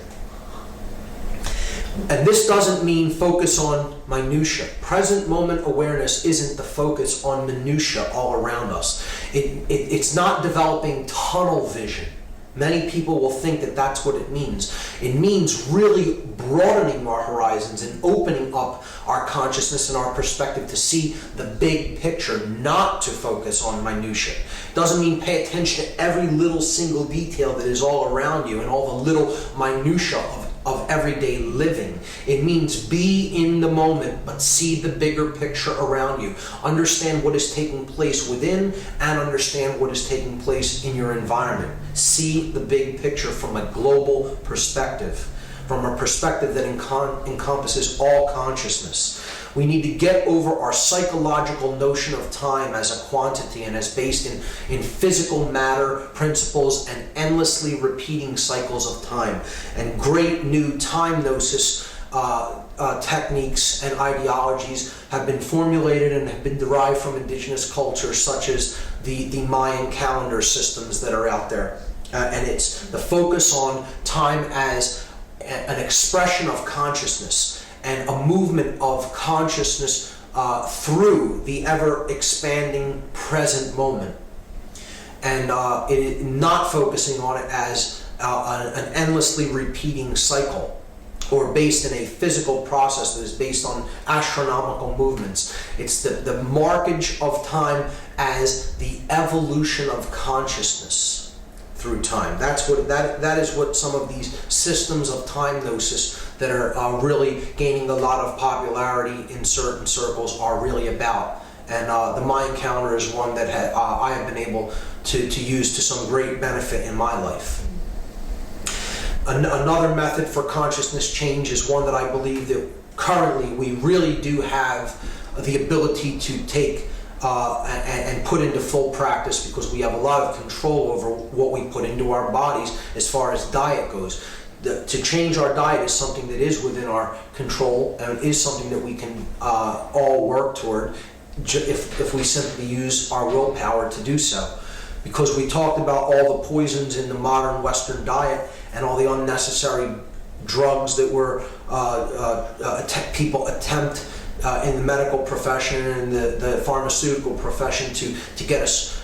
And this doesn't mean focus on minutia. Present moment awareness isn't the focus on minutia all around us. It's not developing tunnel vision. Many people will think that that's what it means. It means really broadening our horizons and opening up our consciousness and our perspective to see the big picture, not to focus on minutia. It doesn't mean pay attention to every little single detail that is all around you and all the little minutia of everyday living. It means be in the moment, but see the bigger picture around you. Understand what is taking place within and understand what is taking place in your environment. See the big picture from a global perspective, from a perspective that encompasses all consciousness. We need to get over our psychological notion of time as a quantity and as based in physical matter, principles, and endlessly repeating cycles of time. And great new time gnosis techniques and ideologies have been formulated and have been derived from indigenous cultures, such as the Mayan calendar systems that are out there. And it's the focus on time as an expression of consciousness and a movement of consciousness through the ever-expanding present moment. And not focusing on it as an endlessly repeating cycle, or based in a physical process that is based on astronomical movements. It's the markage of time as the evolution of consciousness through time. That is what some of these systems of time gnosis that are really gaining a lot of popularity in certain circles are really about. And the Mayan calendar is one that I have been able to use to some great benefit in my life. Another method for consciousness change is one that I believe that currently we really do have the ability to take and put into full practice, because we have a lot of control over what we put into our bodies as far as diet goes. To change our diet is something that is within our control and is something that we can all work toward if we simply use our willpower to do so. Because we talked about all the poisons in the modern Western diet and all the unnecessary drugs that people attempt in the medical profession and the pharmaceutical profession to get us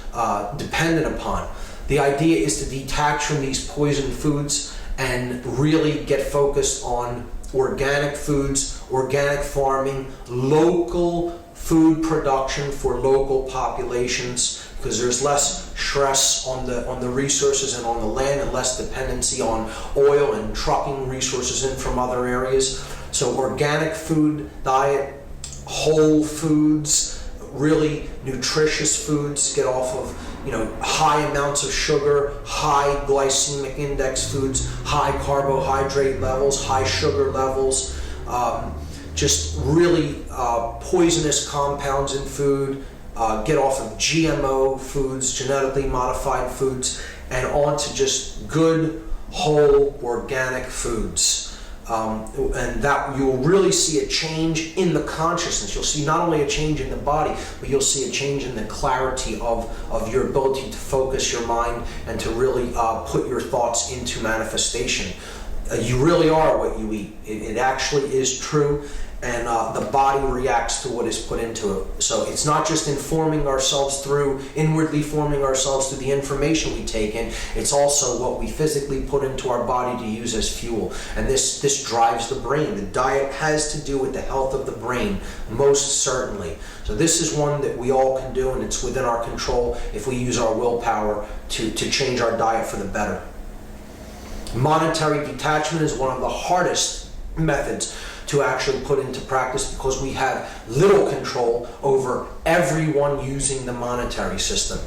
dependent upon. The idea is to detach from these poison foods and really get focused on organic foods, organic farming, local food production for local populations, because there's less stress on the resources and on the land, and less dependency on oil and trucking resources in from other areas. So organic food diet, whole foods, really nutritious foods, get off of high amounts of sugar, high glycemic index foods, high carbohydrate levels, high sugar levels, just really poisonous compounds in food. Get off of GMO foods, genetically modified foods, and on to just good, whole, organic foods. and that you'll really see a change in the consciousness. You'll see not only a change in the body, but you'll see a change in the clarity of your ability to focus your mind and to really put your thoughts into manifestation. You really are what you eat. It actually is true, and the body reacts to what is put into it. So it's not just inwardly forming ourselves through the information we take in, it's also what we physically put into our body to use as fuel. And this drives the brain. The diet has to do with the health of the brain, most certainly. So this is one that we all can do, and it's within our control if we use our willpower to change our diet for the better. Monetary detachment is one of the hardest methods to actually put into practice because we have little control over everyone using the monetary system.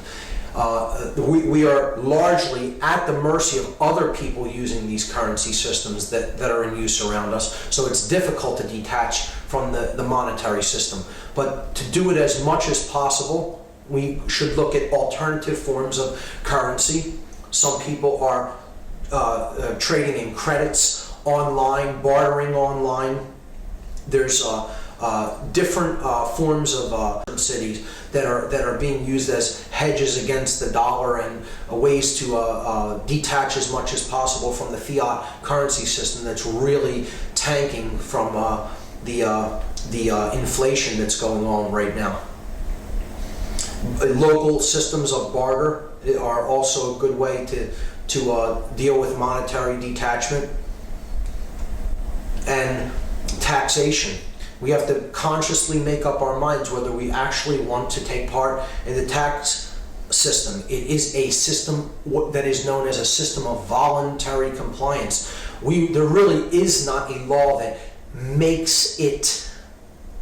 We are largely at the mercy of other people using these currency systems that are in use around us, so it's difficult to detach from the monetary system. But to do it as much as possible, we should look at alternative forms of currency. Some people are trading in credits online, bartering online. There's different forms of cities that are being used as hedges against the dollar and ways to detach as much as possible from the fiat currency system that's really tanking from the inflation that's going on right now. Local systems of barter are also a good way to deal with monetary detachment. And taxation. We have to consciously make up our minds whether we actually want to take part in the tax system. It is a system that is known as a system of voluntary compliance. There really is not a law that makes it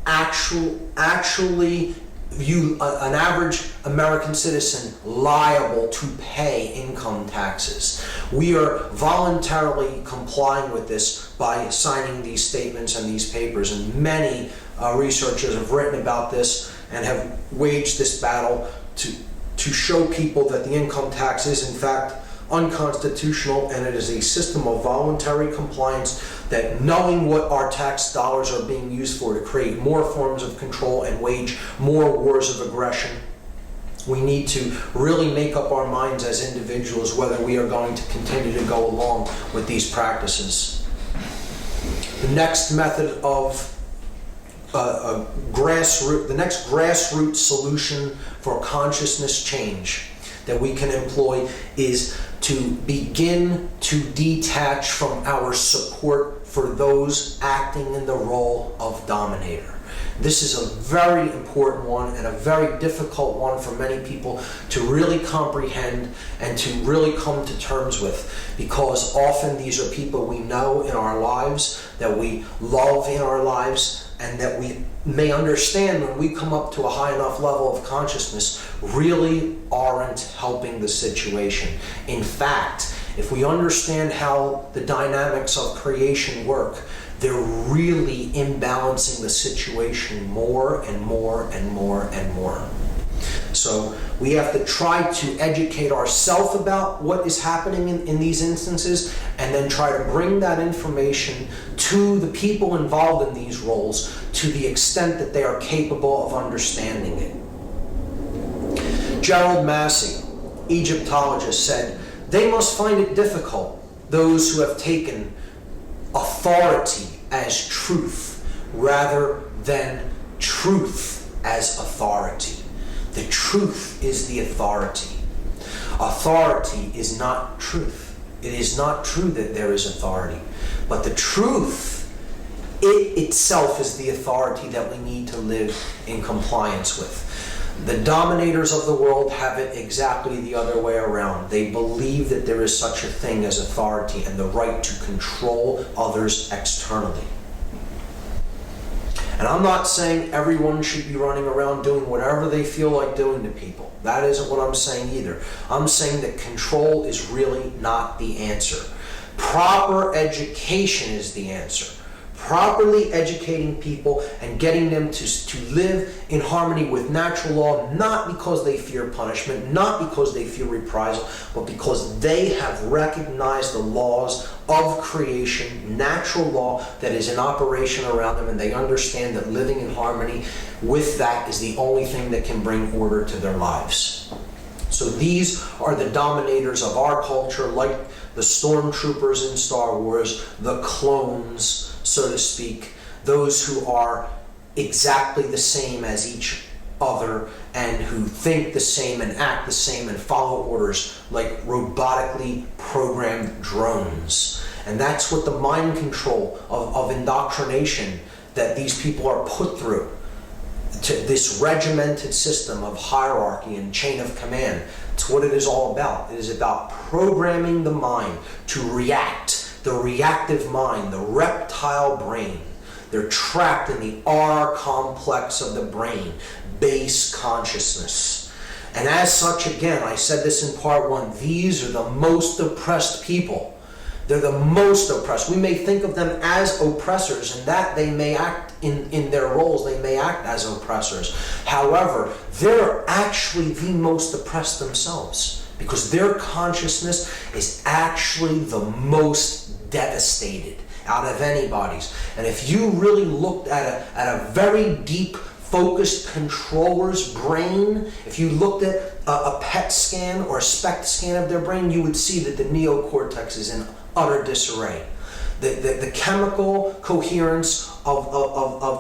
actually view an average American citizen liable to pay income taxes. We are voluntarily complying with this by signing these statements and these papers, and many researchers have written about this and have waged this battle to show people that the income tax is in fact unconstitutional, and it is a system of voluntary compliance, that knowing what our tax dollars are being used for to create more forms of control and wage more wars of aggression, we need to really make up our minds as individuals whether we are going to continue to go along with these practices. The next method of the next grassroots solution for consciousness change that we can employ is to begin to detach from our support for those acting in the role of dominator. This is a very important one and a very difficult one for many people to really comprehend and to really come to terms with, because often these are people we know in our lives, that we love in our lives, and that we may understand when we come up to a high enough level of consciousness really aren't helping the situation. In fact, if we understand how the dynamics of creation work, they're really imbalancing the situation more and more and more and more. So we have to try to educate ourselves about what is happening in these instances, and then try to bring that information to the people involved in these roles to the extent that they are capable of understanding it. Gerald Massey, Egyptologist, said, "They must find it difficult, those who have taken authority as truth rather than truth as authority." The truth is the authority. Authority is not truth. It is not true that there is authority. But the truth, it itself is the authority that we need to live in compliance with. The dominators of the world have it exactly the other way around. They believe that there is such a thing as authority and the right to control others externally. And I'm not saying everyone should be running around doing whatever they feel like doing to people. That isn't what I'm saying either. I'm saying that control is really not the answer. Proper education is the answer. properly educating people and getting them to live in harmony with natural law, not because they fear punishment, not because they fear reprisal, but because they have recognized the laws of creation, natural law that is in operation around them, and they understand that living in harmony with that is the only thing that can bring order to their lives. So these are the dominators of our culture, like the stormtroopers in Star Wars, the clones, so to speak, those who are exactly the same as each other and who think the same and act the same and follow orders like robotically programmed drones. And that's what the mind control of indoctrination that these people are put through, to this regimented system of hierarchy and chain of command. It's what it is all about. It is about programming the mind to react, the reactive mind, the reptile brain. They're trapped in the R complex of the brain, base consciousness. And as such, again, I said this in part 1, these are the most oppressed people. They're the most oppressed. We may think of them as oppressors, and that they may act in their roles, they may act as oppressors. However, they're actually the most oppressed themselves, because their consciousness is actually the most devastated out of anybody's. And if you really looked at a very deep, focused controller's brain, if you looked at a PET scan or a SPECT scan of their brain, you would see that the neocortex is in utter disarray. The chemical coherence of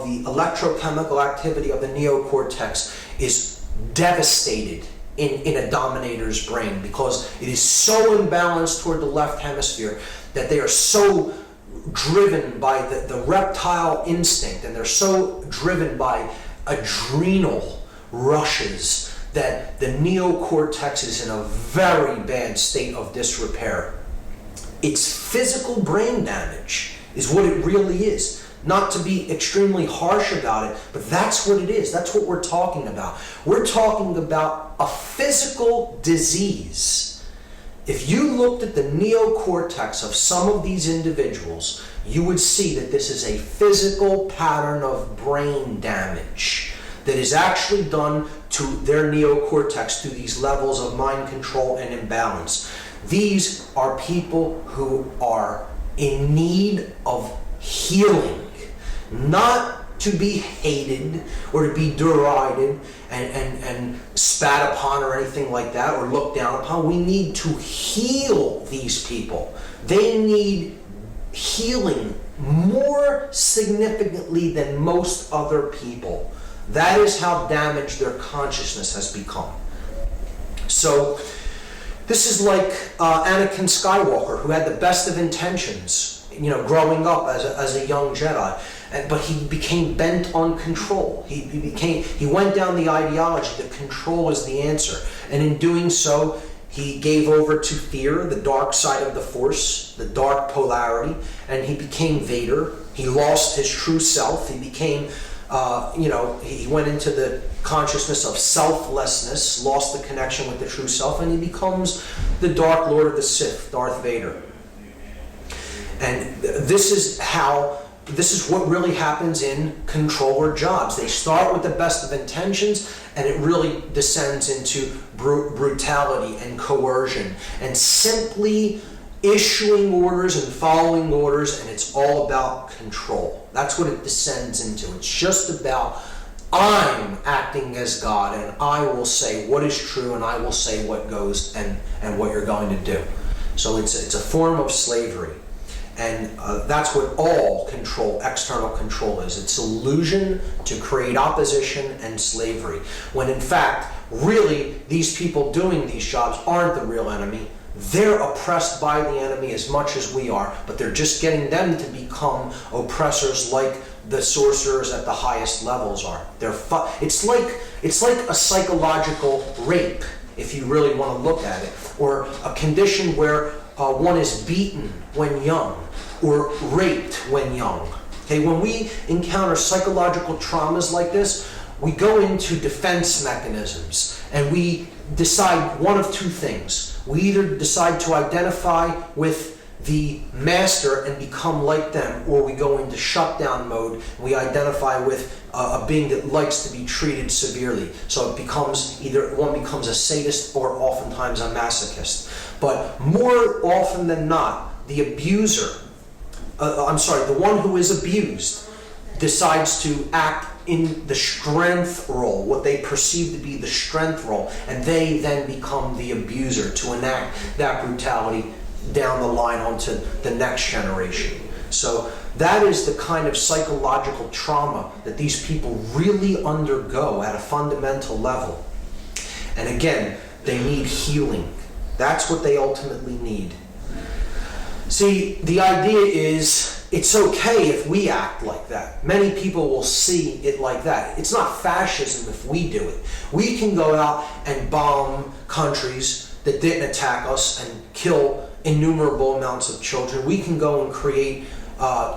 the electrochemical activity of the neocortex is devastated in a dominator's brain, because it is so imbalanced toward the left hemisphere that they are so driven by the reptile instinct, and they're so driven by adrenal rushes that the neocortex is in a very bad state of disrepair. It's physical brain damage is what it really is. Not to be extremely harsh about it, but that's what it is. That's what we're talking about. We're talking about a physical disease. If you looked at the neocortex of some of these individuals, you would see that this is a physical pattern of brain damage that is actually done to their neocortex through these levels of mind control and imbalance. These are people who are in need of healing, not to be hated or to be derided and spat upon or anything like that, or looked down upon. We need to heal these people. They need healing more significantly than most other people. That is how damaged their consciousness has become. So this is like Anakin Skywalker, who had the best of intentions, growing up as a young Jedi, but he became bent on control. He went down the ideology that control is the answer, and in doing so, he gave over to fear, the dark side of the Force, the dark polarity, and he became Vader. He lost his true self. He became, he went into the consciousness of selflessness, lost the connection with the true self, and he becomes the Dark Lord of the Sith, Darth Vader. And this is what really happens in controller jobs. They start with the best of intentions, and it really descends into brutality and coercion and simply issuing orders and following orders, and it's all about control. That's what it descends into. It's just about, I'm acting as God, and I will say what is true, and I will say what goes and what you're going to do. So it's a form of slavery. And that's what all control, external control is. It's illusion to create opposition and slavery. When in fact, really, these people doing these jobs aren't the real enemy. They're oppressed by the enemy as much as we are, but they're just getting them to become oppressors like the sorcerers at the highest levels are. It's like a psychological rape, if you really want to look at it, or a condition where one is beaten when young or raped when young. Okay, when we encounter psychological traumas like this, we go into defense mechanisms and we decide one of two things. We either decide to identify with the master and become like them, or we go into shutdown mode and we identify with a being that likes to be treated severely. So it becomes either one becomes a sadist or oftentimes a masochist. But more often than not, the abuser, the one who is abused, decides to act in the strength role, what they perceive to be the strength role, and they then become the abuser to enact that brutality down the line onto the next generation. So that is the kind of psychological trauma that these people really undergo at a fundamental level. And again, they need healing. That's what they ultimately need. See, the idea is it's okay if we act like that. Many people will see it like that. It's not fascism if we do it. We can go out and bomb countries that didn't attack us and kill innumerable amounts of children. We can go and create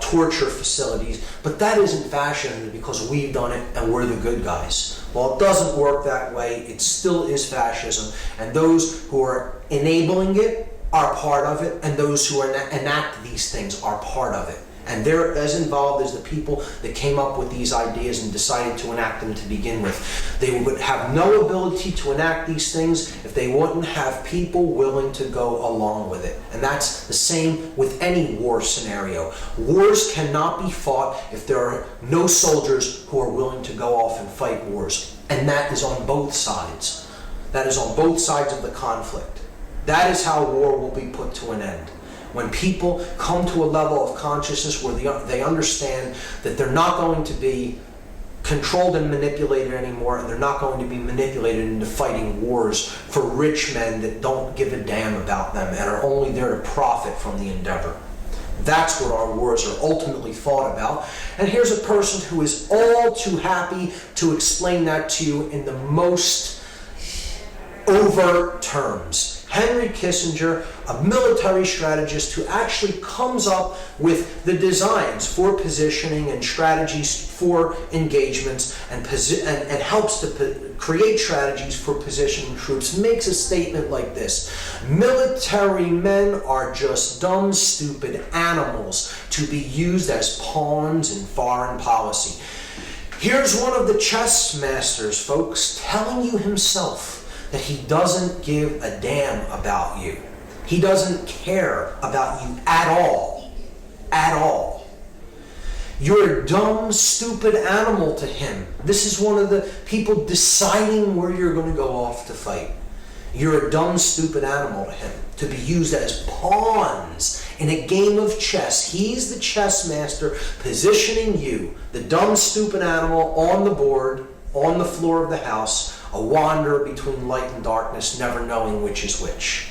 torture facilities, but that isn't fascism because we've done it and we're the good guys. Well, it doesn't work that way. It still is fascism, and those who are enabling it are part of it, and those who enact these things are part of it. And they're as involved as the people that came up with these ideas and decided to enact them to begin with. They would have no ability to enact these things if they wouldn't have people willing to go along with it. And that's the same with any war scenario. Wars cannot be fought if there are no soldiers who are willing to go off and fight wars. And that is on both sides. That is on both sides of the conflict. That is how war will be put to an end. When people come to a level of consciousness where they understand that they're not going to be controlled and manipulated anymore, and they're not going to be manipulated into fighting wars for rich men that don't give a damn about them and are only there to profit from the endeavor. That's what our wars are ultimately fought about. And here's a person who is all too happy to explain that to you in the most overt terms. Henry Kissinger, a military strategist who actually comes up with the designs for positioning and strategies for engagements and helps to create strategies for positioning troops, makes a statement like this: military men are just dumb, stupid animals to be used as pawns in foreign policy. Here's one of the chess masters, folks, telling you himself that he doesn't give a damn about you. He doesn't care about you at all. At all. You're a dumb, stupid animal to him. This is one of the people deciding where you're going to go off to fight. You're a dumb, stupid animal to him, to be used as pawns in a game of chess. He's the chess master positioning you, the dumb, stupid animal, on the board, on the floor of the house, a wanderer between light and darkness, never knowing which is which.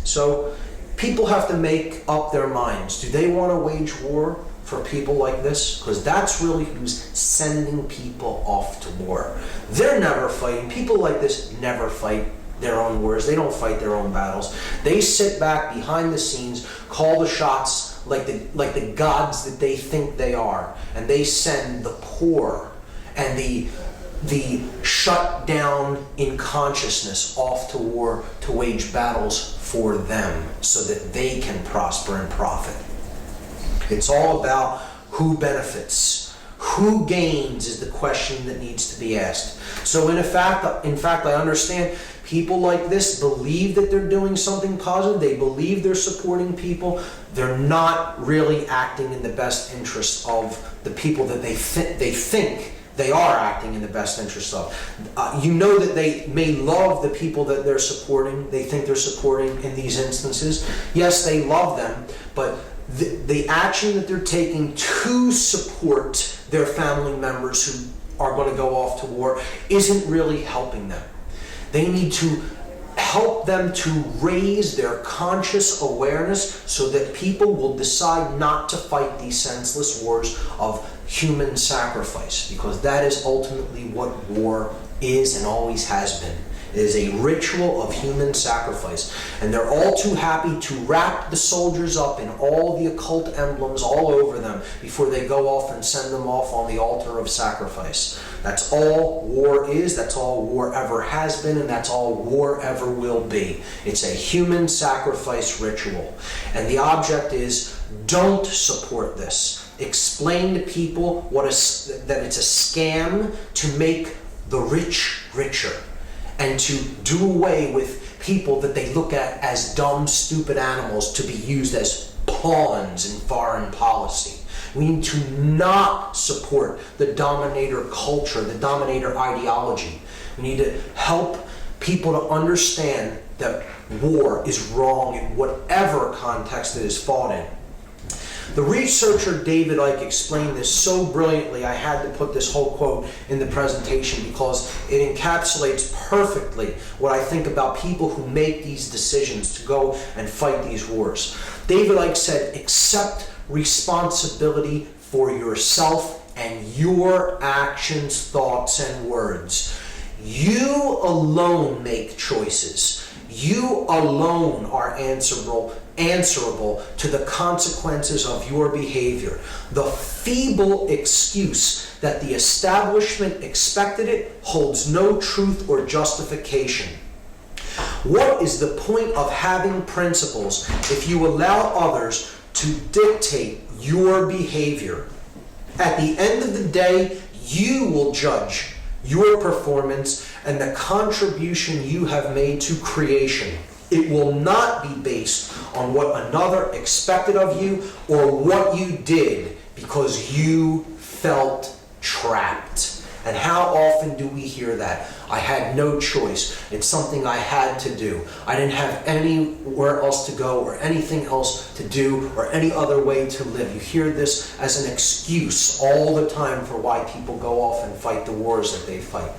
So people have to make up their minds. Do they want to wage war for people like this? Because that's really who's sending people off to war. They're never fighting. People like this never fight their own wars. They don't fight their own battles. They sit back behind the scenes, call the shots like the gods that they think they are, and they send the poor and the shut down in consciousness off to war to wage battles for them so that they can prosper and profit. It's all about who benefits. Who gains is the question that needs to be asked. So in fact, I understand people like this believe that they're doing something positive. They believe they're supporting people. They're not really acting in the best interest of the people that they think they are acting in the best interest of. You know that they may love the people that they're supporting, they think they're supporting in these instances. Yes, they love them, but the action that they're taking to support their family members who are going to go off to war isn't really helping them. They need to help them to raise their conscious awareness so that people will decide not to fight these senseless wars of human sacrifice, because that is ultimately what war is and always has been. It is a ritual of human sacrifice. And they're all too happy to wrap the soldiers up in all the occult emblems all over them before they go off and send them off on the altar of sacrifice. That's all war is, that's all war ever has been, and that's all war ever will be. It's a human sacrifice ritual. And the object is, don't support this. Explain to people that it's a scam to make the rich richer and to do away with people that they look at as dumb, stupid animals to be used as pawns in foreign policy. We need to not support the dominator culture, the dominator ideology. We need to help people to understand that war is wrong in whatever context it is fought in. The researcher David Icke explained this so brilliantly, I had to put this whole quote in the presentation because it encapsulates perfectly what I think about people who make these decisions to go and fight these wars. David Icke said, accept responsibility for yourself and your actions, thoughts, and words. You alone make choices. You alone are answerable to the consequences of your behavior. The feeble excuse that the establishment expected it holds no truth or justification. What is the point of having principles if you allow others to dictate your behavior? At the end of the day, you will judge your performance and the contribution you have made to creation. It will not be based on what another expected of you or what you did because you felt trapped. And how often do we hear that? I had no choice. It's something I had to do. I didn't have anywhere else to go or anything else to do or any other way to live. You hear this as an excuse all the time for why people go off and fight the wars that they fight.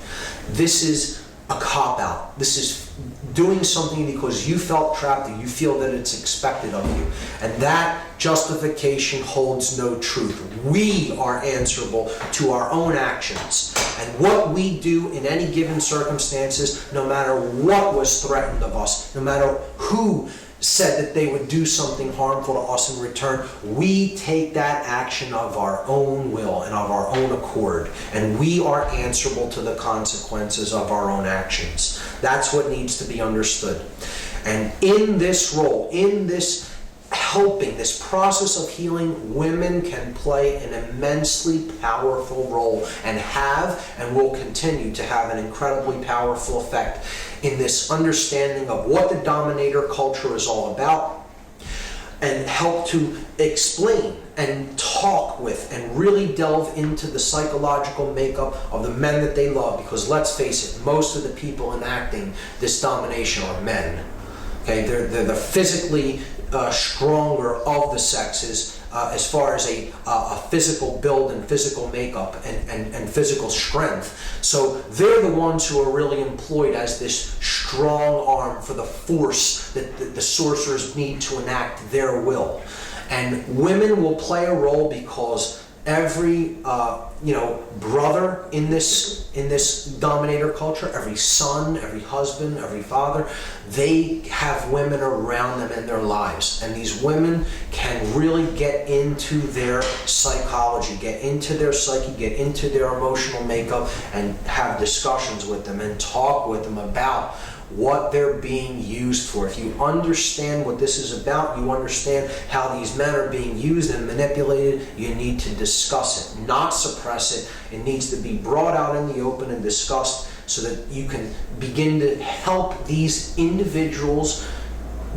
This is a cop-out. This is doing something because you felt trapped and you feel that it's expected of you. And that justification holds no truth. We are answerable to our own actions. And what we do in any given circumstances, no matter what was threatened of us, no matter who said that they would do something harmful to us in return, we take that action of our own will and of our own accord, and we are answerable to the consequences of our own actions. That's what needs to be understood. And in this role, in this helping, this process of healing, women can play an immensely powerful role and have and will continue to have an incredibly powerful effect in this understanding of what the dominator culture is all about, and help to explain and talk with and really delve into the psychological makeup of the men that they love, because let's face it, most of the people enacting this domination are men. Okay, they're the physically stronger of the sexes as far as a physical build and physical makeup and physical strength. So they're the ones who are really employed as this strong arm for the force that the sorcerers need to enact their will. And women will play a role because every brother in this dominator culture, every son, every husband, every father, they have women around them in their lives, and these women can really get into their psychology, get into their psyche, get into their emotional makeup, and have discussions with them and talk with them about what they're being used for. If you understand what this is about, you understand how these men are being used and manipulated, you need to discuss it, not suppress it. It needs to be brought out in the open and discussed so that you can begin to help these individuals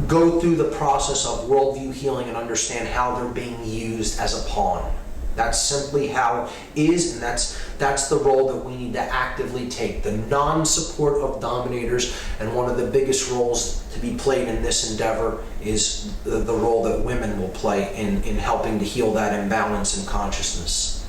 go through the process of worldview healing and understand how they're being used as a pawn. That's simply how it is, and that's the role that we need to actively take. The non-support of dominators, and one of the biggest roles to be played in this endeavor is the role that women will play in helping to heal that imbalance in consciousness.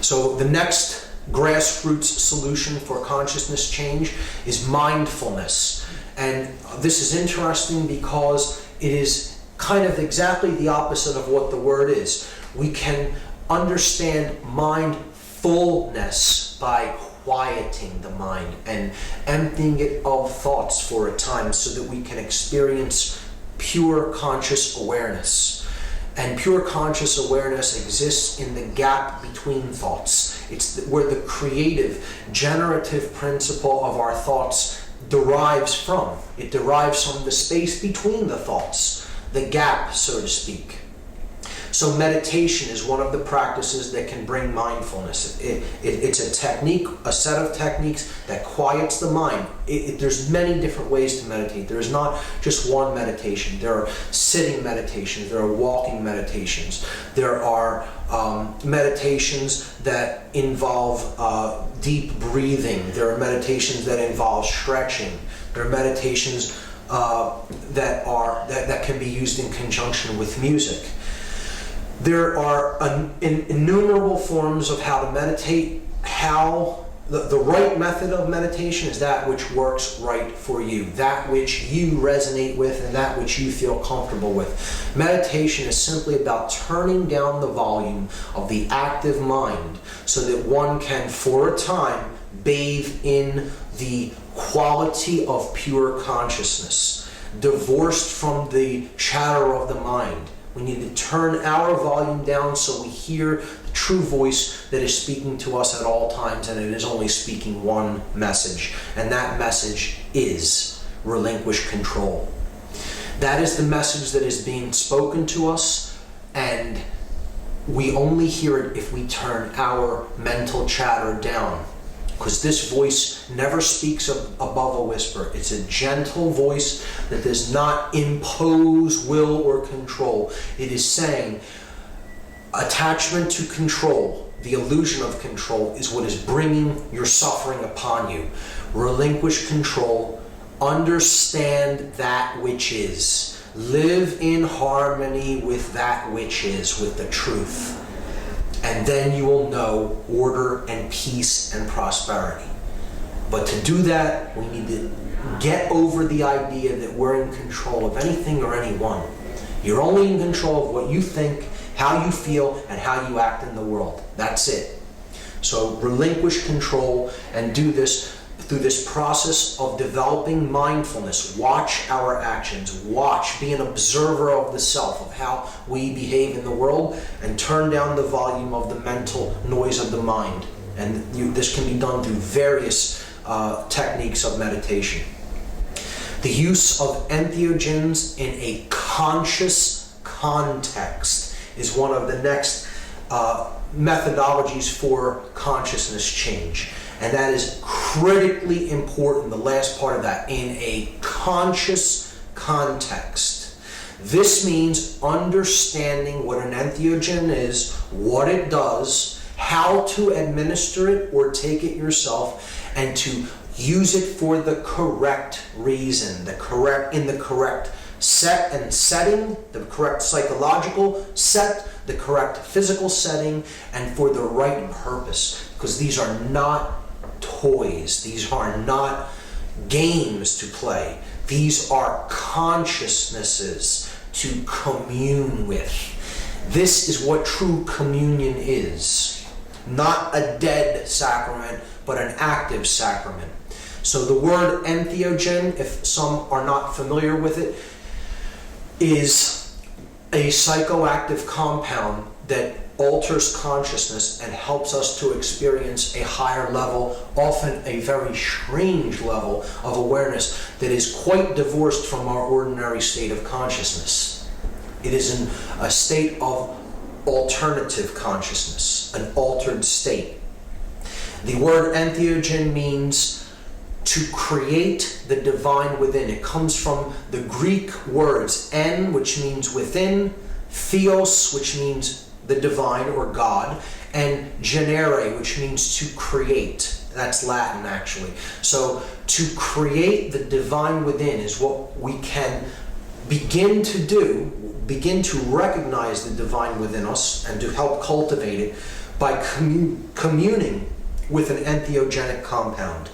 So the next grassroots solution for consciousness change is mindfulness. And this is interesting because it is kind of exactly the opposite of what the word is. We can understand mindfulness by quieting the mind and emptying it of thoughts for a time so that we can experience pure conscious awareness. And pure conscious awareness exists in the gap between thoughts. It's where the creative, generative principle of our thoughts derives from. It derives from the space between the thoughts, the gap, so to speak. So meditation is one of the practices that can bring mindfulness. It's a technique, a set of techniques that quiets the mind. There's many different ways to meditate. There is not just one meditation. There are sitting meditations. There are walking meditations. There are meditations that involve deep breathing. There are meditations that involve stretching. There are meditations that can be used in conjunction with music. There are innumerable forms of how to meditate. The right method of meditation is that which works right for you, that which you resonate with and that which you feel comfortable with. Meditation is simply about turning down the volume of the active mind so that one can, for a time, bathe in the quality of pure consciousness, divorced from the chatter of the mind. We need to turn our volume down so we hear the true voice that is speaking to us at all times, and it is only speaking one message, and that message is relinquish control. That is the message that is being spoken to us, and we only hear it if we turn our mental chatter down. Because this voice never speaks above a whisper. It's a gentle voice that does not impose will or control. It is saying attachment to control, the illusion of control, is what is bringing your suffering upon you. Relinquish control. Understand that which is. Live in harmony with that which is, with the truth. And then you will know order and peace and prosperity. But to do that, we need to get over the idea that we're in control of anything or anyone. You're only in control of what you think, how you feel, and how you act in the world. That's it. So relinquish control and do this through this process of developing mindfulness. Watch our actions. Be an observer of the self, of how we behave in the world, and turn down the volume of the mental noise of the mind. And this can be done through various techniques of meditation. The use of entheogens in a conscious context is one of the next methodologies for consciousness change. And that is critically important, the last part of that, in a conscious context. This means understanding what an entheogen is, what it does, how to administer it or take it yourself, and to use it for the correct reason, in the correct set and setting, the correct psychological set, the correct physical setting, and for the right purpose. Because these are not toys. These are not games to play. These are consciousnesses to commune with. This is what true communion is. Not a dead sacrament, but an active sacrament. So the word entheogen, if some are not familiar with it, is a psychoactive compound that alters consciousness and helps us to experience a higher level, often a very strange level of awareness that is quite divorced from our ordinary state of consciousness. It is in a state of alternative consciousness, an altered state. The word entheogen means to create the divine within. It comes from the Greek words en, which means within, theos, which means the divine or God, and genere, which means to create. That's Latin, actually. So to create the divine within is what we can begin to do, begin to recognize the divine within us and to help cultivate it by communing with an entheogenic compound.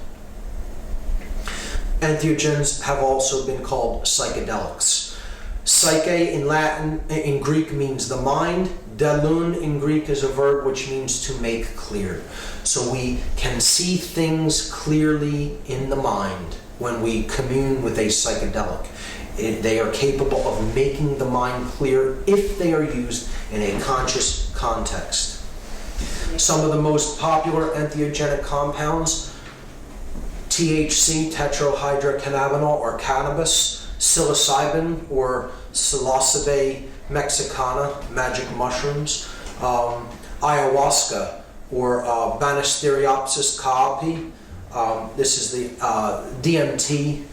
Entheogens have also been called psychedelics. Psyche in Latin, in Greek means the mind. Delun in Greek is a verb which means to make clear. So we can see things clearly in the mind when we commune with a psychedelic. They are capable of making the mind clear if they are used in a conscious context. Some of the most popular entheogenic compounds: THC, tetrahydrocannabinol, or cannabis; psilocybin, or psilocybe mexicana, magic mushrooms; ayahuasca, or Banisteriopsis caapi. This is the DMT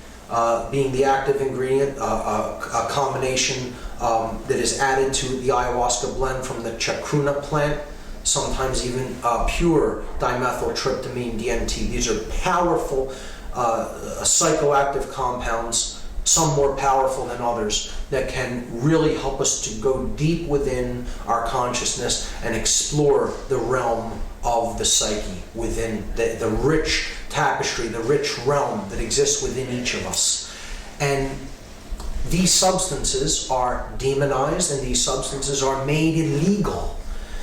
being the active ingredient, a combination that is added to the ayahuasca blend from the chacruna plant, sometimes even pure dimethyltryptamine, DMT. These are powerful psychoactive compounds, some more powerful than others, that can really help us to go deep within our consciousness and explore the realm of the psyche, within the rich tapestry, the rich realm that exists within each of us. And these substances are demonized, and these substances are made illegal.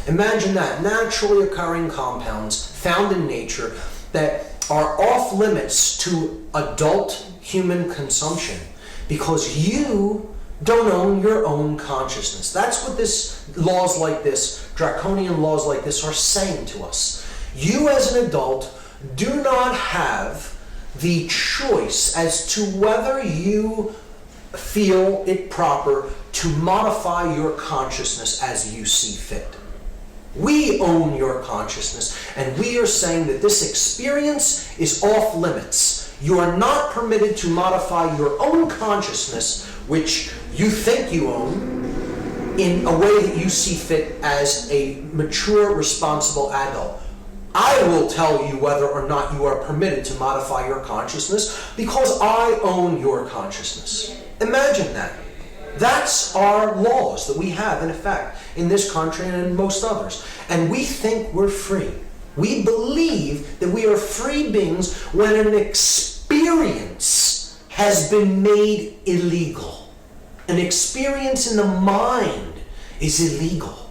Imagine that, naturally occurring compounds found in nature that are off limits to adult human consumption because you don't own your own consciousness. That's what laws like this, draconian laws like this, are saying to us. You as an adult do not have the choice as to whether you feel it proper to modify your consciousness as you see fit. We own your consciousness, and we are saying that this experience is off limits. You are not permitted to modify your own consciousness, which you think you own, in a way that you see fit as a mature, responsible adult. I will tell you whether or not you are permitted to modify your consciousness because I own your consciousness. Imagine that. That's our laws that we have in effect in this country and in most others. And we think we're free. We believe that we are free beings when an experience has been made illegal. An experience in the mind is illegal.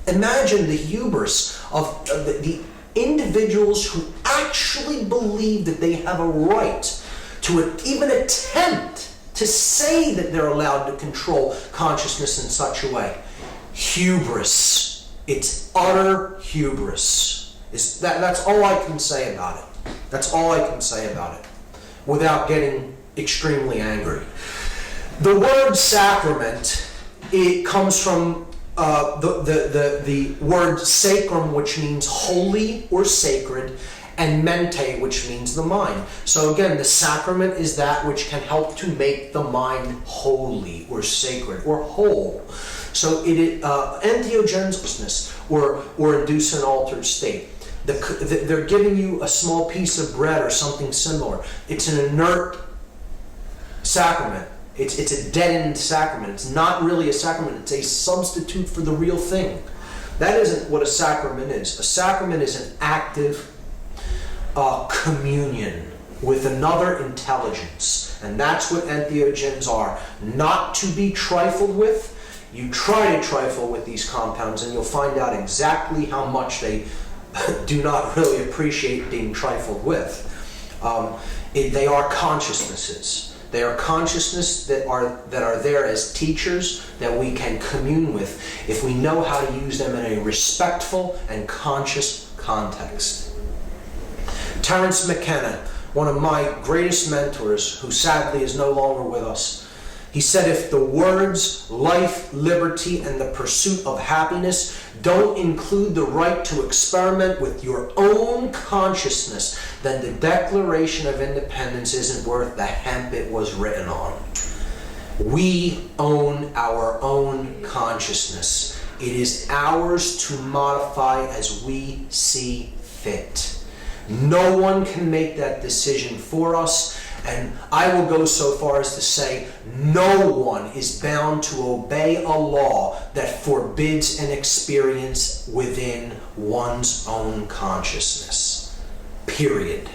Imagine the hubris of the individuals who actually believe that they have a right to even attempt to say that they're allowed to control consciousness in such a way. Hubris. It's utter hubris. That's all I can say about it. That's all I can say about it without getting extremely angry. The word sacrament, it comes from the word sacrum, which means holy or sacred, and mente, which means the mind. So again, the sacrament is that which can help to make the mind holy or sacred or whole. So entheogens or induce an altered state. They're giving you a small piece of bread or something similar. It's an inert sacrament. It's a deadened sacrament. It's not really a sacrament. It's a substitute for the real thing. That isn't what a sacrament is. A sacrament is an active communion with another intelligence. And that's what entheogens are. Not to be trifled with. You try to trifle with these compounds and you'll find out exactly how much they do not really appreciate being trifled with. They are consciousnesses. They are consciousness that are there as teachers that we can commune with if we know how to use them in a respectful and conscious context. Terence McKenna, one of my greatest mentors, who sadly is no longer with us, he said, if the words life, liberty, and the pursuit of happiness don't include the right to experiment with your own consciousness, then the Declaration of Independence isn't worth the hemp it was written on. We own our own consciousness. It is ours to modify as we see fit. No one can make that decision for us. And I will go so far as to say no one is bound to obey a law that forbids an experience within one's own consciousness. Period.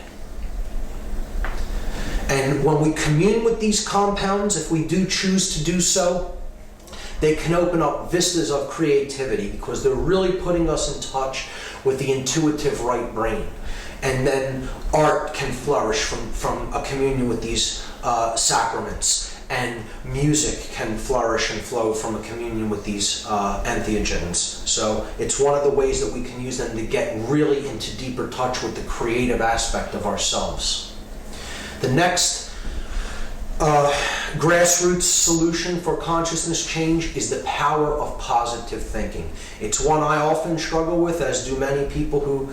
And when we commune with these compounds, if we do choose to do so, They can open up vistas of creativity because they're really putting us in touch with the intuitive right brain. And then art can flourish from a communion with these sacraments. And music can flourish and flow from a communion with these entheogens. So it's one of the ways that we can use them to get really into deeper touch with the creative aspect of ourselves. The next grassroots solution for consciousness change is the power of positive thinking. It's one I often struggle with, as do many people who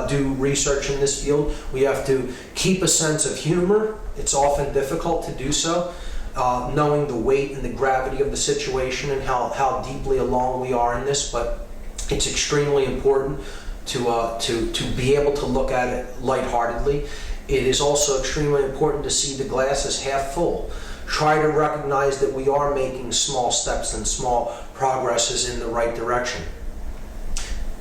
do research in this field. We have to keep a sense of humor. It's often difficult to do so. Knowing the weight and the gravity of the situation and how deeply along we are in this, but it's extremely important to be able to look at it lightheartedly. It is also extremely important to see the glass as half full. Try to recognize that we are making small steps and small progresses in the right direction.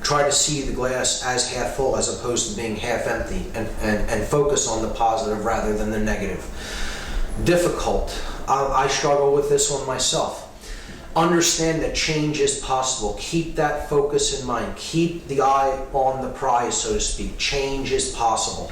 Try to see the glass as half full as opposed to being half empty, and focus on the positive rather than the negative. Difficult. I struggle with this one myself. Understand that change is possible. Keep that focus in mind. Keep the eye on the prize, so to speak. Change is possible.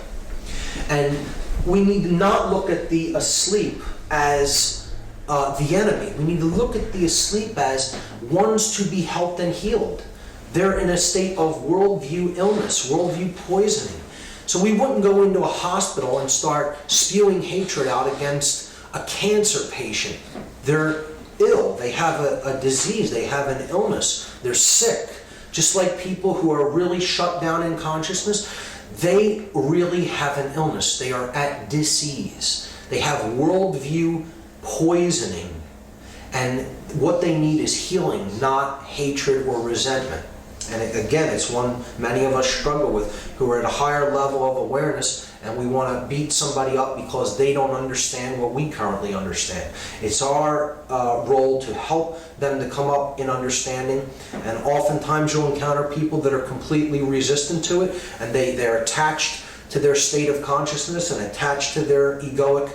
And we need to not look at the asleep as the enemy. We need to look at the asleep as ones to be helped and healed. They're in a state of worldview illness, worldview poisoning. So we wouldn't go into a hospital and start spewing hatred out against a cancer patient. They're ill. They have a disease. They have an illness. They're sick. Just like people who are really shut down in consciousness, they really have an illness. They are at disease. They have worldview poisoning. And what they need is healing, not hatred or resentment. And again, it's one many of us struggle with, who are at a higher level of awareness, and we want to beat somebody up because they don't understand what we currently understand. It's our role to help them to come up in understanding, and oftentimes you'll encounter people that are completely resistant to it, and they're attached to their state of consciousness and attached to their egoic,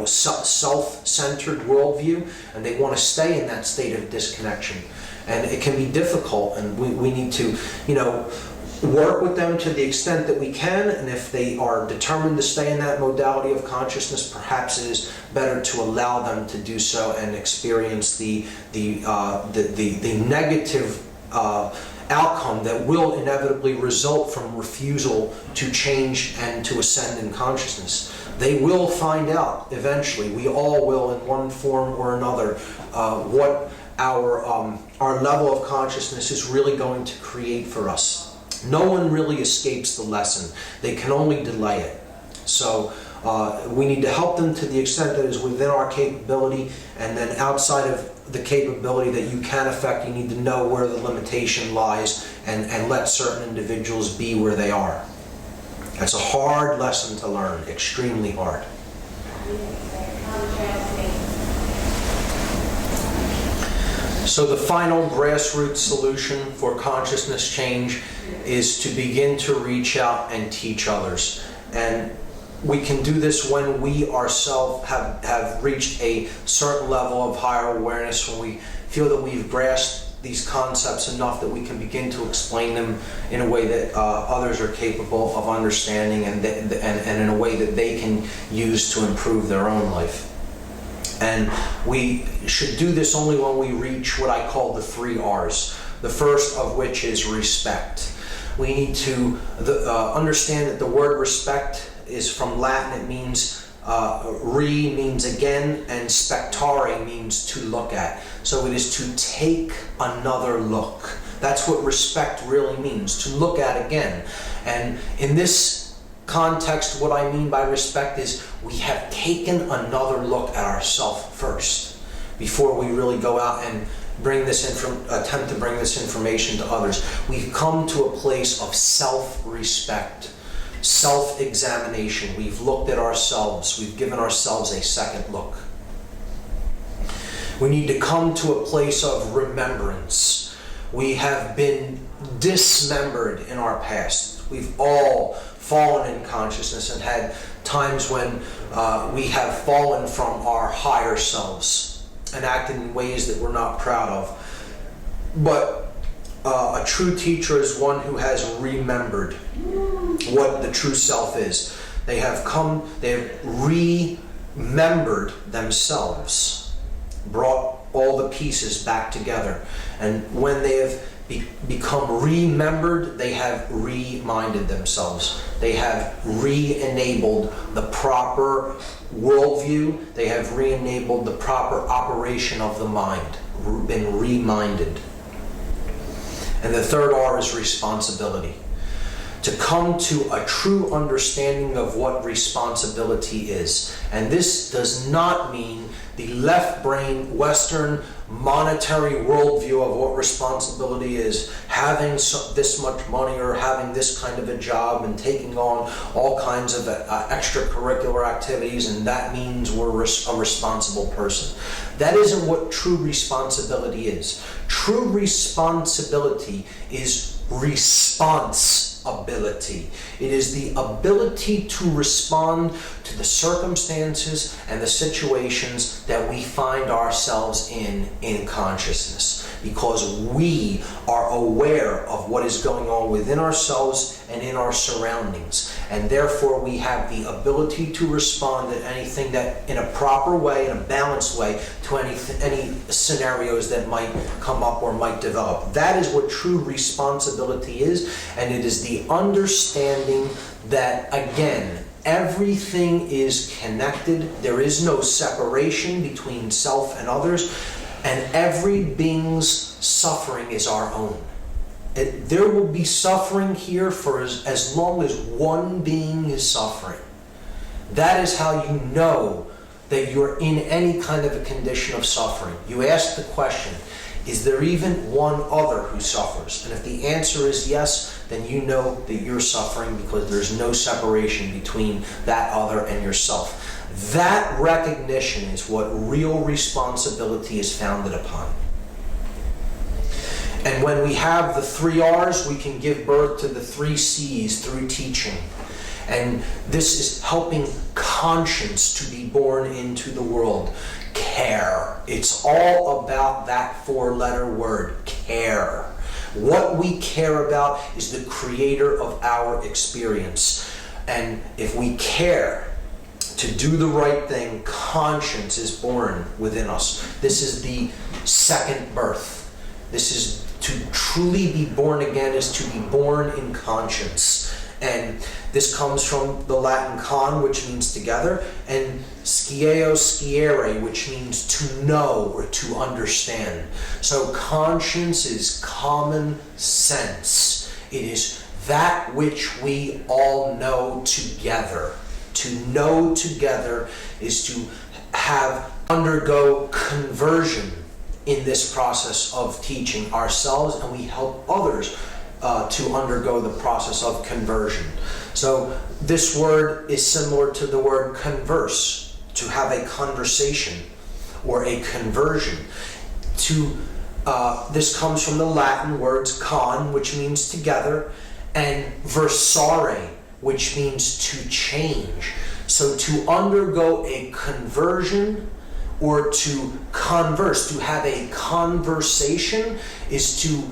self-centered worldview, and they want to stay in that state of disconnection. And it can be difficult, and we need to, work with them to the extent that we can, and if they are determined to stay in that modality of consciousness, perhaps it is better to allow them to do so and experience the negative outcome that will inevitably result from refusal to change and to ascend in consciousness. They will find out eventually, we all will in one form or another, what our level of consciousness is really going to create for us. No one really escapes the lesson. They can only delay it. So we need to help them to the extent that is within our capability, and then outside of the capability that you can affect, you need to know where the limitation lies and let certain individuals be where they are. That's a hard lesson to learn, extremely hard. So the final grassroots solution for consciousness change is to begin to reach out and teach others. And we can do this when we ourselves have reached a certain level of higher awareness, when we feel that we've grasped these concepts enough that we can begin to explain them in a way that others are capable of understanding, and in a way that they can use to improve their own life. And we should do this only when we reach what I call the 3 R's. The first of which is respect. We need to understand that the word respect is from Latin. It means re means again, and spectare means to look at. So it is to take another look. That's what respect really means, to look at again. And in this context, what I mean by respect is we have taken another look at ourselves first before we really go out and attempt to bring this information to others. We've come to a place of self-respect, self-examination. We've looked at ourselves. We've given ourselves a second look. We need to come to a place of remembrance. We have been dismembered in our past. We've all fallen in consciousness and had times when we have fallen from our higher selves. and acted in ways that we're not proud of. But a true teacher is one who has remembered what the true self is. They have remembered themselves, brought all the pieces back together. And when they have become remembered, they have reminded themselves. They have re-enabled the proper worldview. They have re-enabled the proper operation of the mind, been reminded. And the third R is responsibility. To come to a true understanding of what responsibility is. And this does not mean the left brain, Western, monetary worldview of what responsibility is, having this much money or having this kind of a job and taking on all kinds of extracurricular activities, and that means we're a responsible person. That isn't what true responsibility is. True responsibility is responsibility. It is the ability to respond to the circumstances and the situations that we find ourselves in consciousness, because we are aware of what is going on within ourselves and in our surroundings, and therefore we have the ability to respond to anything that, in a proper way, in a balanced way, to any scenarios that might come up or might develop. That is what true responsibility is, and it is the understanding that, again, everything is connected. There is no separation between self and others, and every being's suffering is our own. There will be suffering here for as long as one being is suffering. That is how you know that you're in any kind of a condition of suffering. You ask the question, is there even one other who suffers? And if the answer is yes, then you know that you're suffering because there's no separation between that other and yourself. That recognition is what real responsibility is founded upon. And when we have the 3 R's, we can give birth to the 3 C's through teaching. And this is helping conscience to be born into the world. Care. It's all about that 4-letter word, care. What we care about is the creator of our experience. And if we care to do the right thing, conscience is born within us. This is the second birth. This is to truly be born again, is to be born in conscience. And this comes from the Latin con, which means together, and scieo sciere, which means to know or to understand. So conscience is common sense. It is that which we all know together. To know together is to undergo conversion in this process of teaching ourselves, and we help others to undergo the process of conversion. So this word is similar to the word converse, to have a conversation or a conversion. This comes from the Latin words con, which means together, and versare, which means to change. So to undergo a conversion or to converse, to have a conversation, is to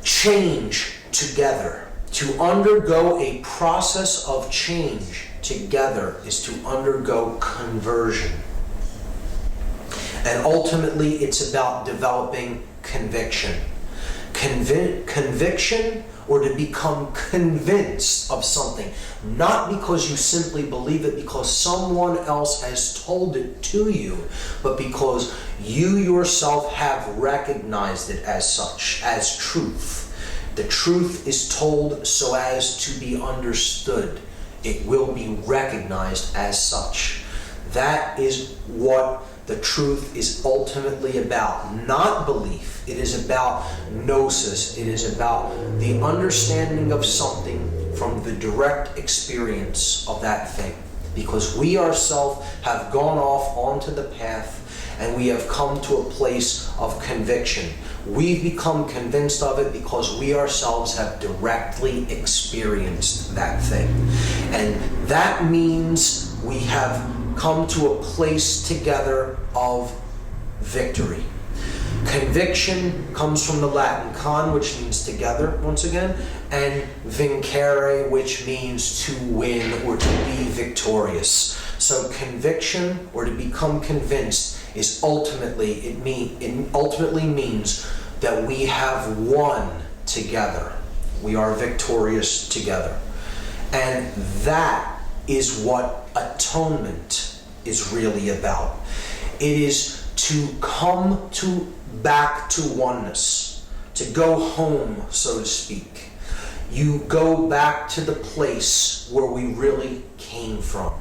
change together. To undergo a process of change together is to undergo conversion. And ultimately, it's about developing conviction. Conviction, or to become convinced of something, not because you simply believe it because someone else has told it to you, but because you yourself have recognized it as such, as truth. The truth is told so as to be understood. It will be recognized as such. That is what the truth is ultimately about. Not belief. It is about gnosis. It is about the understanding of something from the direct experience of that thing. Because we ourselves have gone off onto the path and we have come to a place of conviction. We've become convinced of it because we ourselves have directly experienced that thing. And that means we have come to a place together of victory. Conviction comes from the Latin con, which means together, once again, and vincere, which means to win or to be victorious. So conviction, or to become convinced, is ultimately, it ultimately means that we have won together. We are victorious together. And that is what atonement is really about. It is to come back to oneness, to go home, so to speak. You go back to the place where we really came from.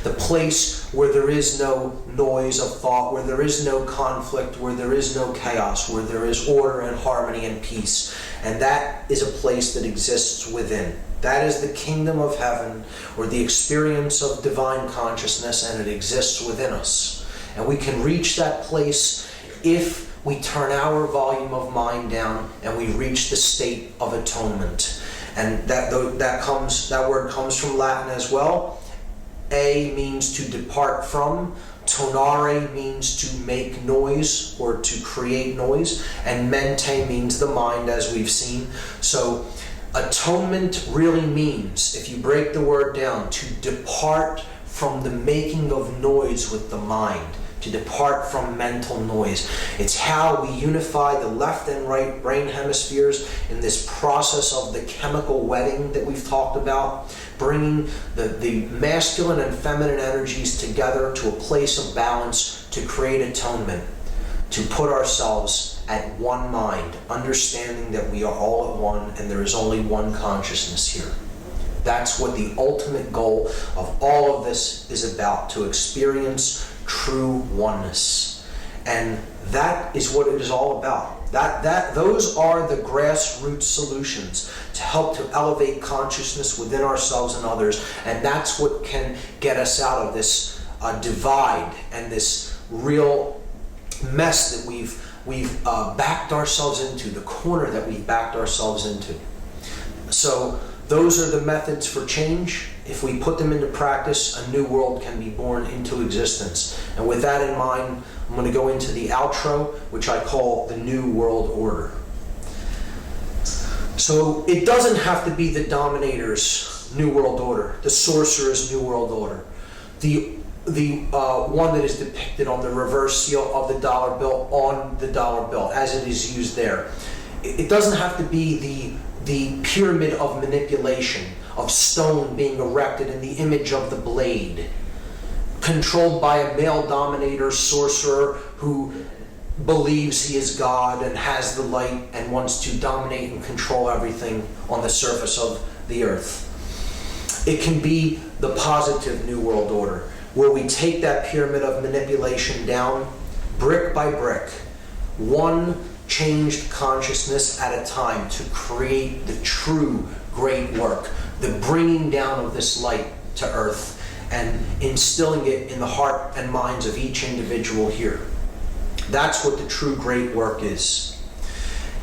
The place where there is no noise of thought, where there is no conflict, where there is no chaos, where there is order and harmony and peace. And that is a place that exists within. That is the kingdom of heaven, or the experience of divine consciousness, and it exists within us. And we can reach that place if we turn our volume of mind down and we reach the state of atonement. And that word comes from Latin as well. A means to depart from, tonare means to make noise or to create noise, and mente means the mind, as we've seen. So atonement really means, if you break the word down, to depart from the making of noise with the mind, to depart from mental noise. It's how we unify the left and right brain hemispheres in this process of the chemical wedding that we've talked about, bringing the masculine and feminine energies together to a place of balance to create atonement, to put ourselves at one mind, understanding that we are all at one and there is only one consciousness here. That's what the ultimate goal of all of this is about, to experience true oneness. And that is what it is all about. Those are the grassroots solutions to help to elevate consciousness within ourselves and others. And that's what can get us out of this divide and this real mess that we've backed ourselves into, the corner that we've backed ourselves into. So those are the methods for change. If we put them into practice, a new world can be born into existence. And with that in mind, I'm going to go into the outro, which I call the New World Order. So it doesn't have to be the Dominators' New World Order, the Sorcerer's New World Order, the one that is depicted on the reverse seal of the dollar bill on the dollar bill, as it is used there. It doesn't have to be the pyramid of manipulation, of stone being erected in the image of the blade, controlled by a male dominator sorcerer who believes he is God and has the light and wants to dominate and control everything on the surface of the earth. It can be the positive New World Order, where we take that pyramid of manipulation down brick by brick, one changed consciousness at a time, to create the true great work, the bringing down of this light to earth and instilling it in the heart and minds of each individual here. That's what the true great work is.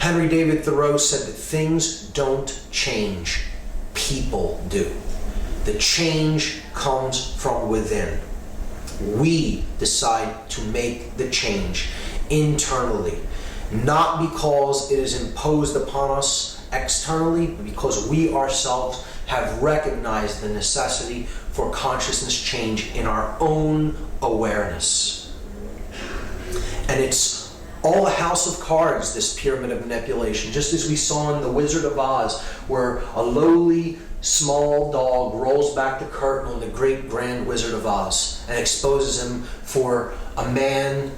Henry David Thoreau said that things don't change, people do. The change comes from within. We decide to make the change internally, not because it is imposed upon us externally, but because we ourselves have recognized the necessity for consciousness change in our own awareness. And it's all a house of cards, this pyramid of manipulation, just as we saw in The Wizard of Oz, where a lowly small dog rolls back the curtain on the great grand Wizard of Oz and exposes him for a man,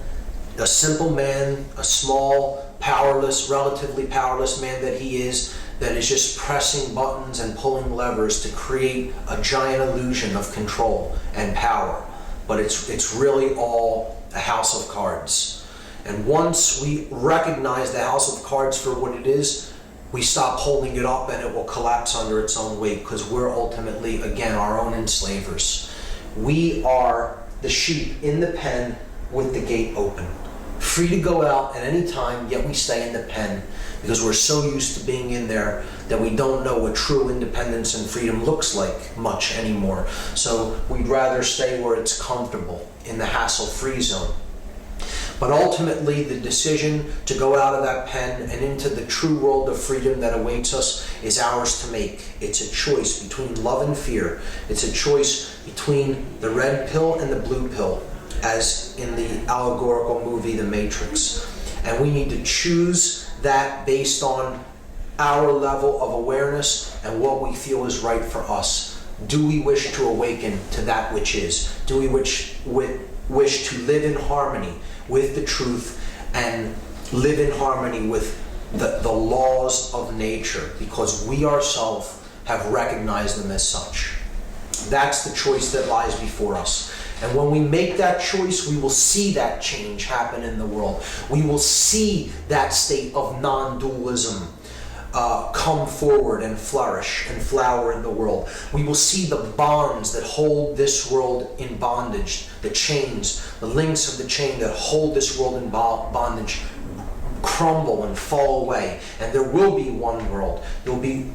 a simple man, a small, powerless, relatively powerless man that he is, that is just pressing buttons and pulling levers to create a giant illusion of control and power. But it's really all a house of cards. And once we recognize the house of cards for what it is, we stop holding it up and it will collapse under its own weight, because we're ultimately, again, our own enslavers. We are the sheep in the pen with the gate open, free to go out at any time, yet we stay in the pen because we're so used to being in there that we don't know what true independence and freedom looks like much anymore. So we'd rather stay where it's comfortable, in the hassle-free zone. But ultimately, the decision to go out of that pen and into the true world of freedom that awaits us is ours to make. It's a choice between love and fear. It's a choice between the red pill and the blue pill, as in the allegorical movie The Matrix. And we need to choose that based on our level of awareness and what we feel is right for us. Do we wish to awaken to that which is? Do we wish to live in harmony with the truth and live in harmony with the laws of nature, because we ourselves have recognized them as such? That's the choice that lies before us. And when we make that choice, we will see that change happen in the world. We will see that state of non-dualism come forward and flourish and flower in the world. We will see the bonds that hold this world in bondage, the chains, the links of the chain that hold this world in bondage, crumble and fall away. And there will be one world. There will be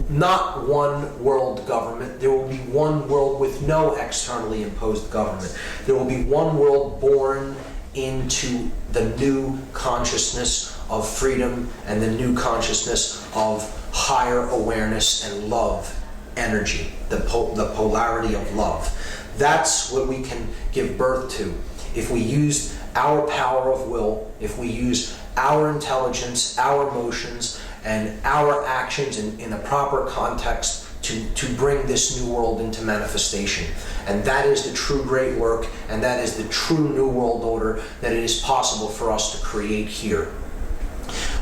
not one world government. There will be one world with no externally imposed government. There will be one world born into the new consciousness of freedom and the new consciousness of higher awareness and love energy, the polarity of love. That's what we can give birth to if we use our power of will, if we use our intelligence, our emotions, and our actions in a proper context to bring this new world into manifestation. And that is the true great work, and that is the true new world order that it is possible for us to create here.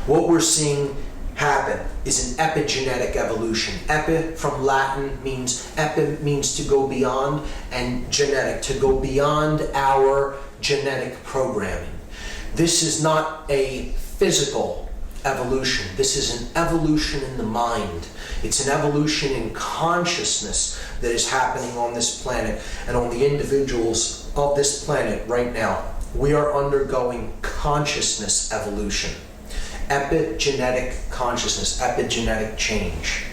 What we're seeing happen is an epigenetic evolution. Epi from Latin means, epi means to go beyond, and genetic, to go beyond our genetic programming. This is not a physical evolution. This is an evolution in the mind. It's an evolution in consciousness that is happening on this planet and on the individuals of this planet right now. We are undergoing consciousness evolution. Epigenetic consciousness, epigenetic change.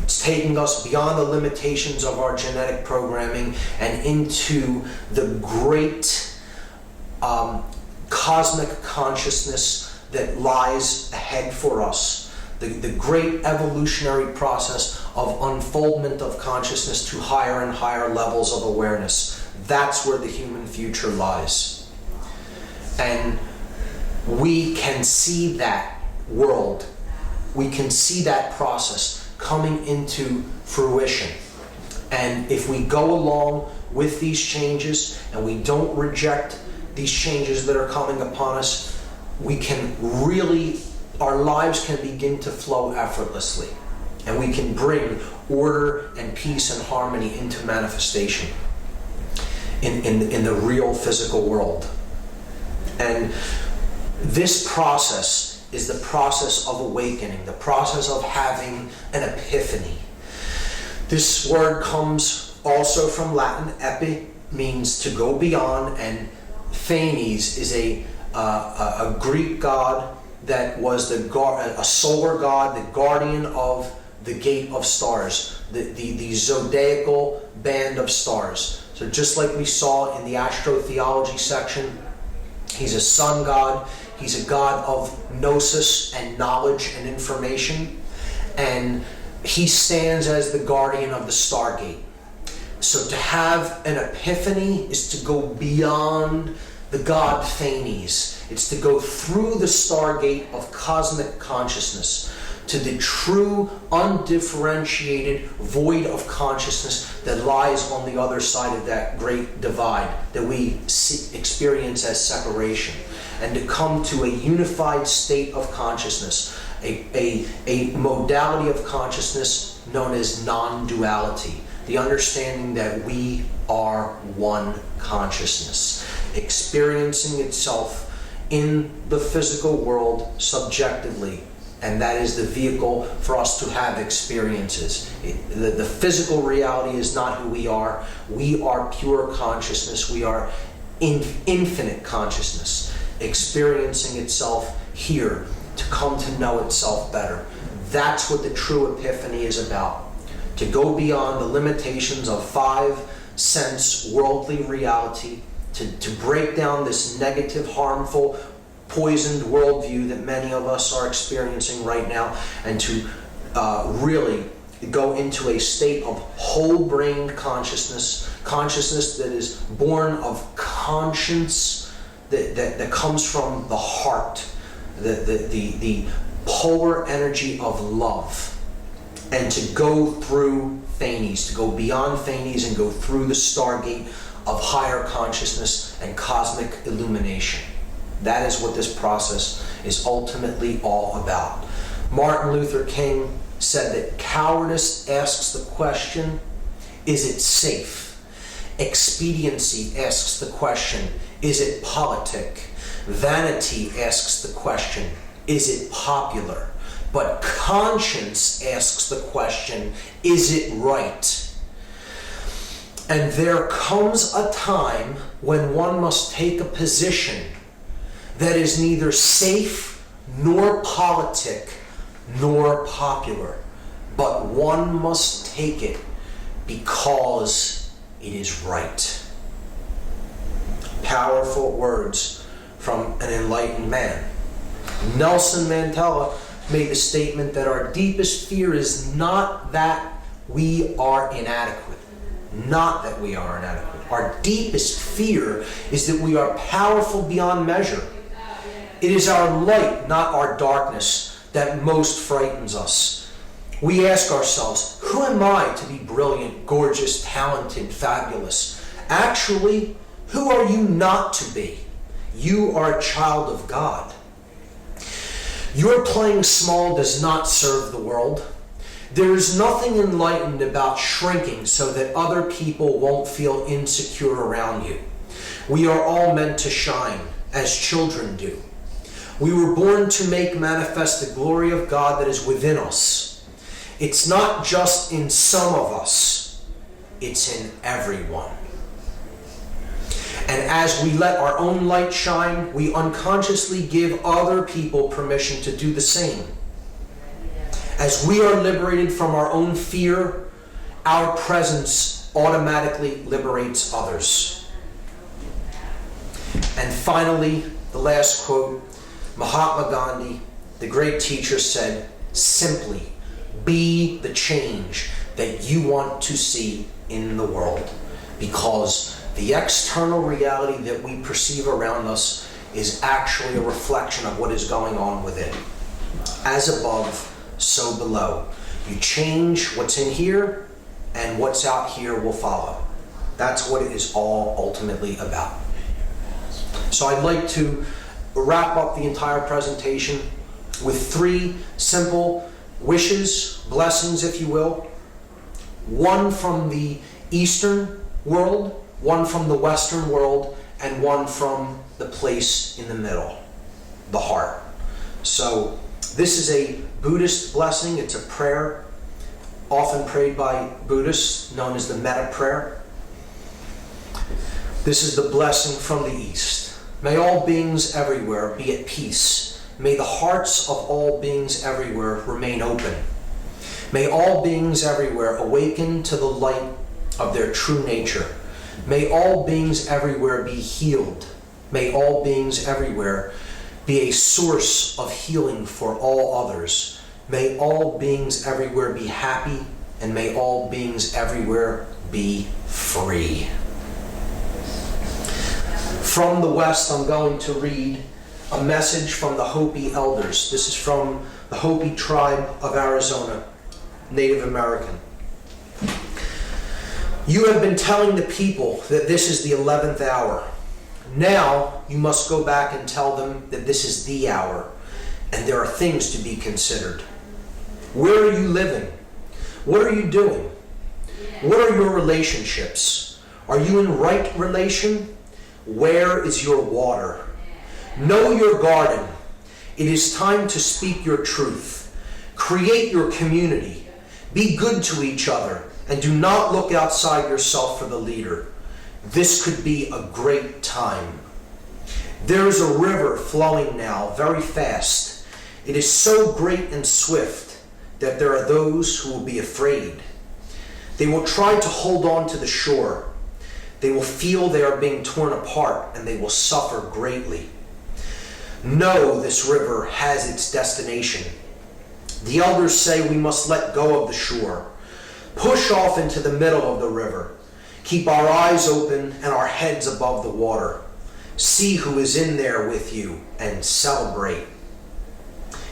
It's taking us beyond the limitations of our genetic programming and into the great cosmic consciousness that lies ahead for us. The great evolutionary process of unfoldment of consciousness to higher and higher levels of awareness. That's where the human future lies. And we can see that world. We can see that process coming into fruition. And if we go along with these changes and we don't reject these changes that are coming upon us, we can really, our lives can begin to flow effortlessly. And we can bring order and peace and harmony into manifestation in the real physical world. And this process is the process of awakening, the process of having an epiphany. This word comes also from Latin. Epi means to go beyond, and Phanes is a Greek god that was a solar god, the guardian of the gate of stars, the zodiacal band of stars. So just like we saw in the astrotheology section, he's a sun god. He's a god of gnosis and knowledge and information. And he stands as the guardian of the stargate. So to have an epiphany is to go beyond the god Phanes. It's to go through the stargate of cosmic consciousness to the true, undifferentiated void of consciousness that lies on the other side of that great divide that we experience as separation, and to come to a unified state of consciousness, a modality of consciousness known as non-duality, the understanding that we are one consciousness, experiencing itself in the physical world subjectively. And that is the vehicle for us to have experiences. The physical reality is not who we are. We are pure consciousness. We are infinite consciousness, experiencing itself here to come to know itself better. That's what the true epiphany is about. To go beyond the limitations of five sense worldly reality to break down this negative, harmful, poisoned worldview that many of us are experiencing right now, and to really go into a state of whole-brained consciousness that is born of conscience that comes from the heart, the polar energy of love, and to go through Thales, to go beyond Thales and go through the stargate of higher consciousness and cosmic illumination. That is what this process is ultimately all about. Martin Luther King said that cowardice asks the question, is it safe? Expediency asks the question, is it politic? Vanity asks the question, is it popular? But conscience asks the question, is it right? And there comes a time when one must take a position that is neither safe, nor politic, nor popular. But one must take it because it is right. Powerful words from an enlightened man. Nelson Mandela made the statement that our deepest fear is not that we are inadequate. Not that we are inadequate. Our deepest fear is that we are powerful beyond measure. It is our light, not our darkness, that most frightens us. We ask ourselves, who am I to be brilliant, gorgeous, talented, fabulous? Actually, who are you not to be? You are a child of God. Your playing small does not serve the world. There is nothing enlightened about shrinking so that other people won't feel insecure around you. We are all meant to shine, as children do. We were born to make manifest the glory of God that is within us. It's not just in some of us, it's in everyone. And as we let our own light shine, we unconsciously give other people permission to do the same. As we are liberated from our own fear, our presence automatically liberates others. And finally, the last quote, Mahatma Gandhi, the great teacher, said, simply, be the change that you want to see in the world. Because the external reality that we perceive around us is actually a reflection of what is going on within. As above, so below. You change what's in here, and what's out here will follow. That's what it is all ultimately about. So I'd like to wrap up the entire presentation with 3 simple wishes, blessings if you will. One from the Eastern world, one from the Western world, and one from the place in the middle, the heart. So this is a Buddhist blessing. It's a prayer often prayed by Buddhists, known as the metta prayer. This is the blessing from the East. May all beings everywhere be at peace. May the hearts of all beings everywhere remain open. May all beings everywhere awaken to the light of their true nature. May all beings everywhere be healed. May all beings everywhere be a source of healing for all others. May all beings everywhere be happy, and may all beings everywhere be free. From the West, I'm going to read a message from the Hopi elders. This is from the Hopi tribe of Arizona, Native American. You have been telling the people that this is the 11th hour. Now you must go back and tell them that this is the hour, and there are things to be considered. Where are you living? What are you doing? What are your relationships? Are you in right relation? Where is your water? Know your garden. It is time to speak your truth. Create your community. Be good to each other, and do not look outside yourself for the leader. This could be a great time. There is a river flowing now very fast. It is so great and swift that there are those who will be afraid. They will try to hold on to the shore. They will feel they are being torn apart, and they will suffer greatly. Know this river has its destination. The elders say we must let go of the shore, push off into the middle of the river, keep our eyes open and our heads above the water. See who is in there with you and celebrate.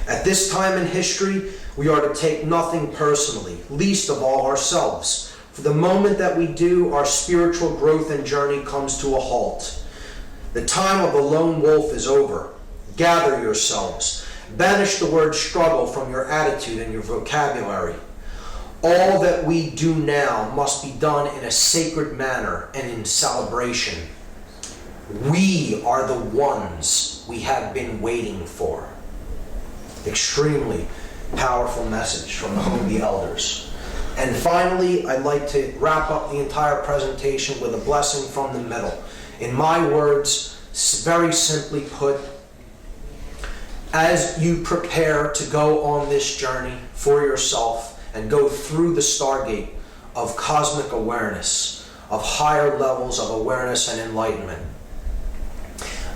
At this time in history, we are to take nothing personally, least of all ourselves. For the moment that we do, our spiritual growth and journey comes to a halt. The time of the lone wolf is over. Gather yourselves. Banish the word struggle from your attitude and your vocabulary. All that we do now must be done in a sacred manner and in celebration. We are the ones we have been waiting for. Extremely powerful message from the elders. And finally, I'd like to wrap up the entire presentation with a blessing from the middle. In my words, very simply put, as you prepare to go on this journey for yourself and go through the stargate of cosmic awareness, of higher levels of awareness and enlightenment,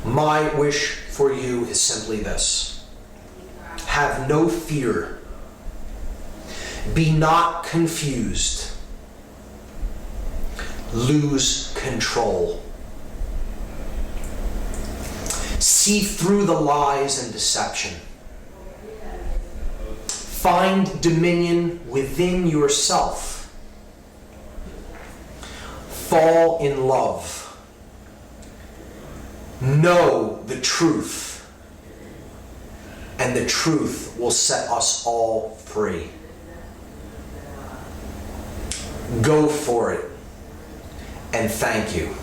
my wish for you is simply this: have no fear, be not confused, lose control. See through the lies and deception. Find dominion within yourself. Fall in love. Know the truth. And the truth will set us all free. Go for it. And thank you.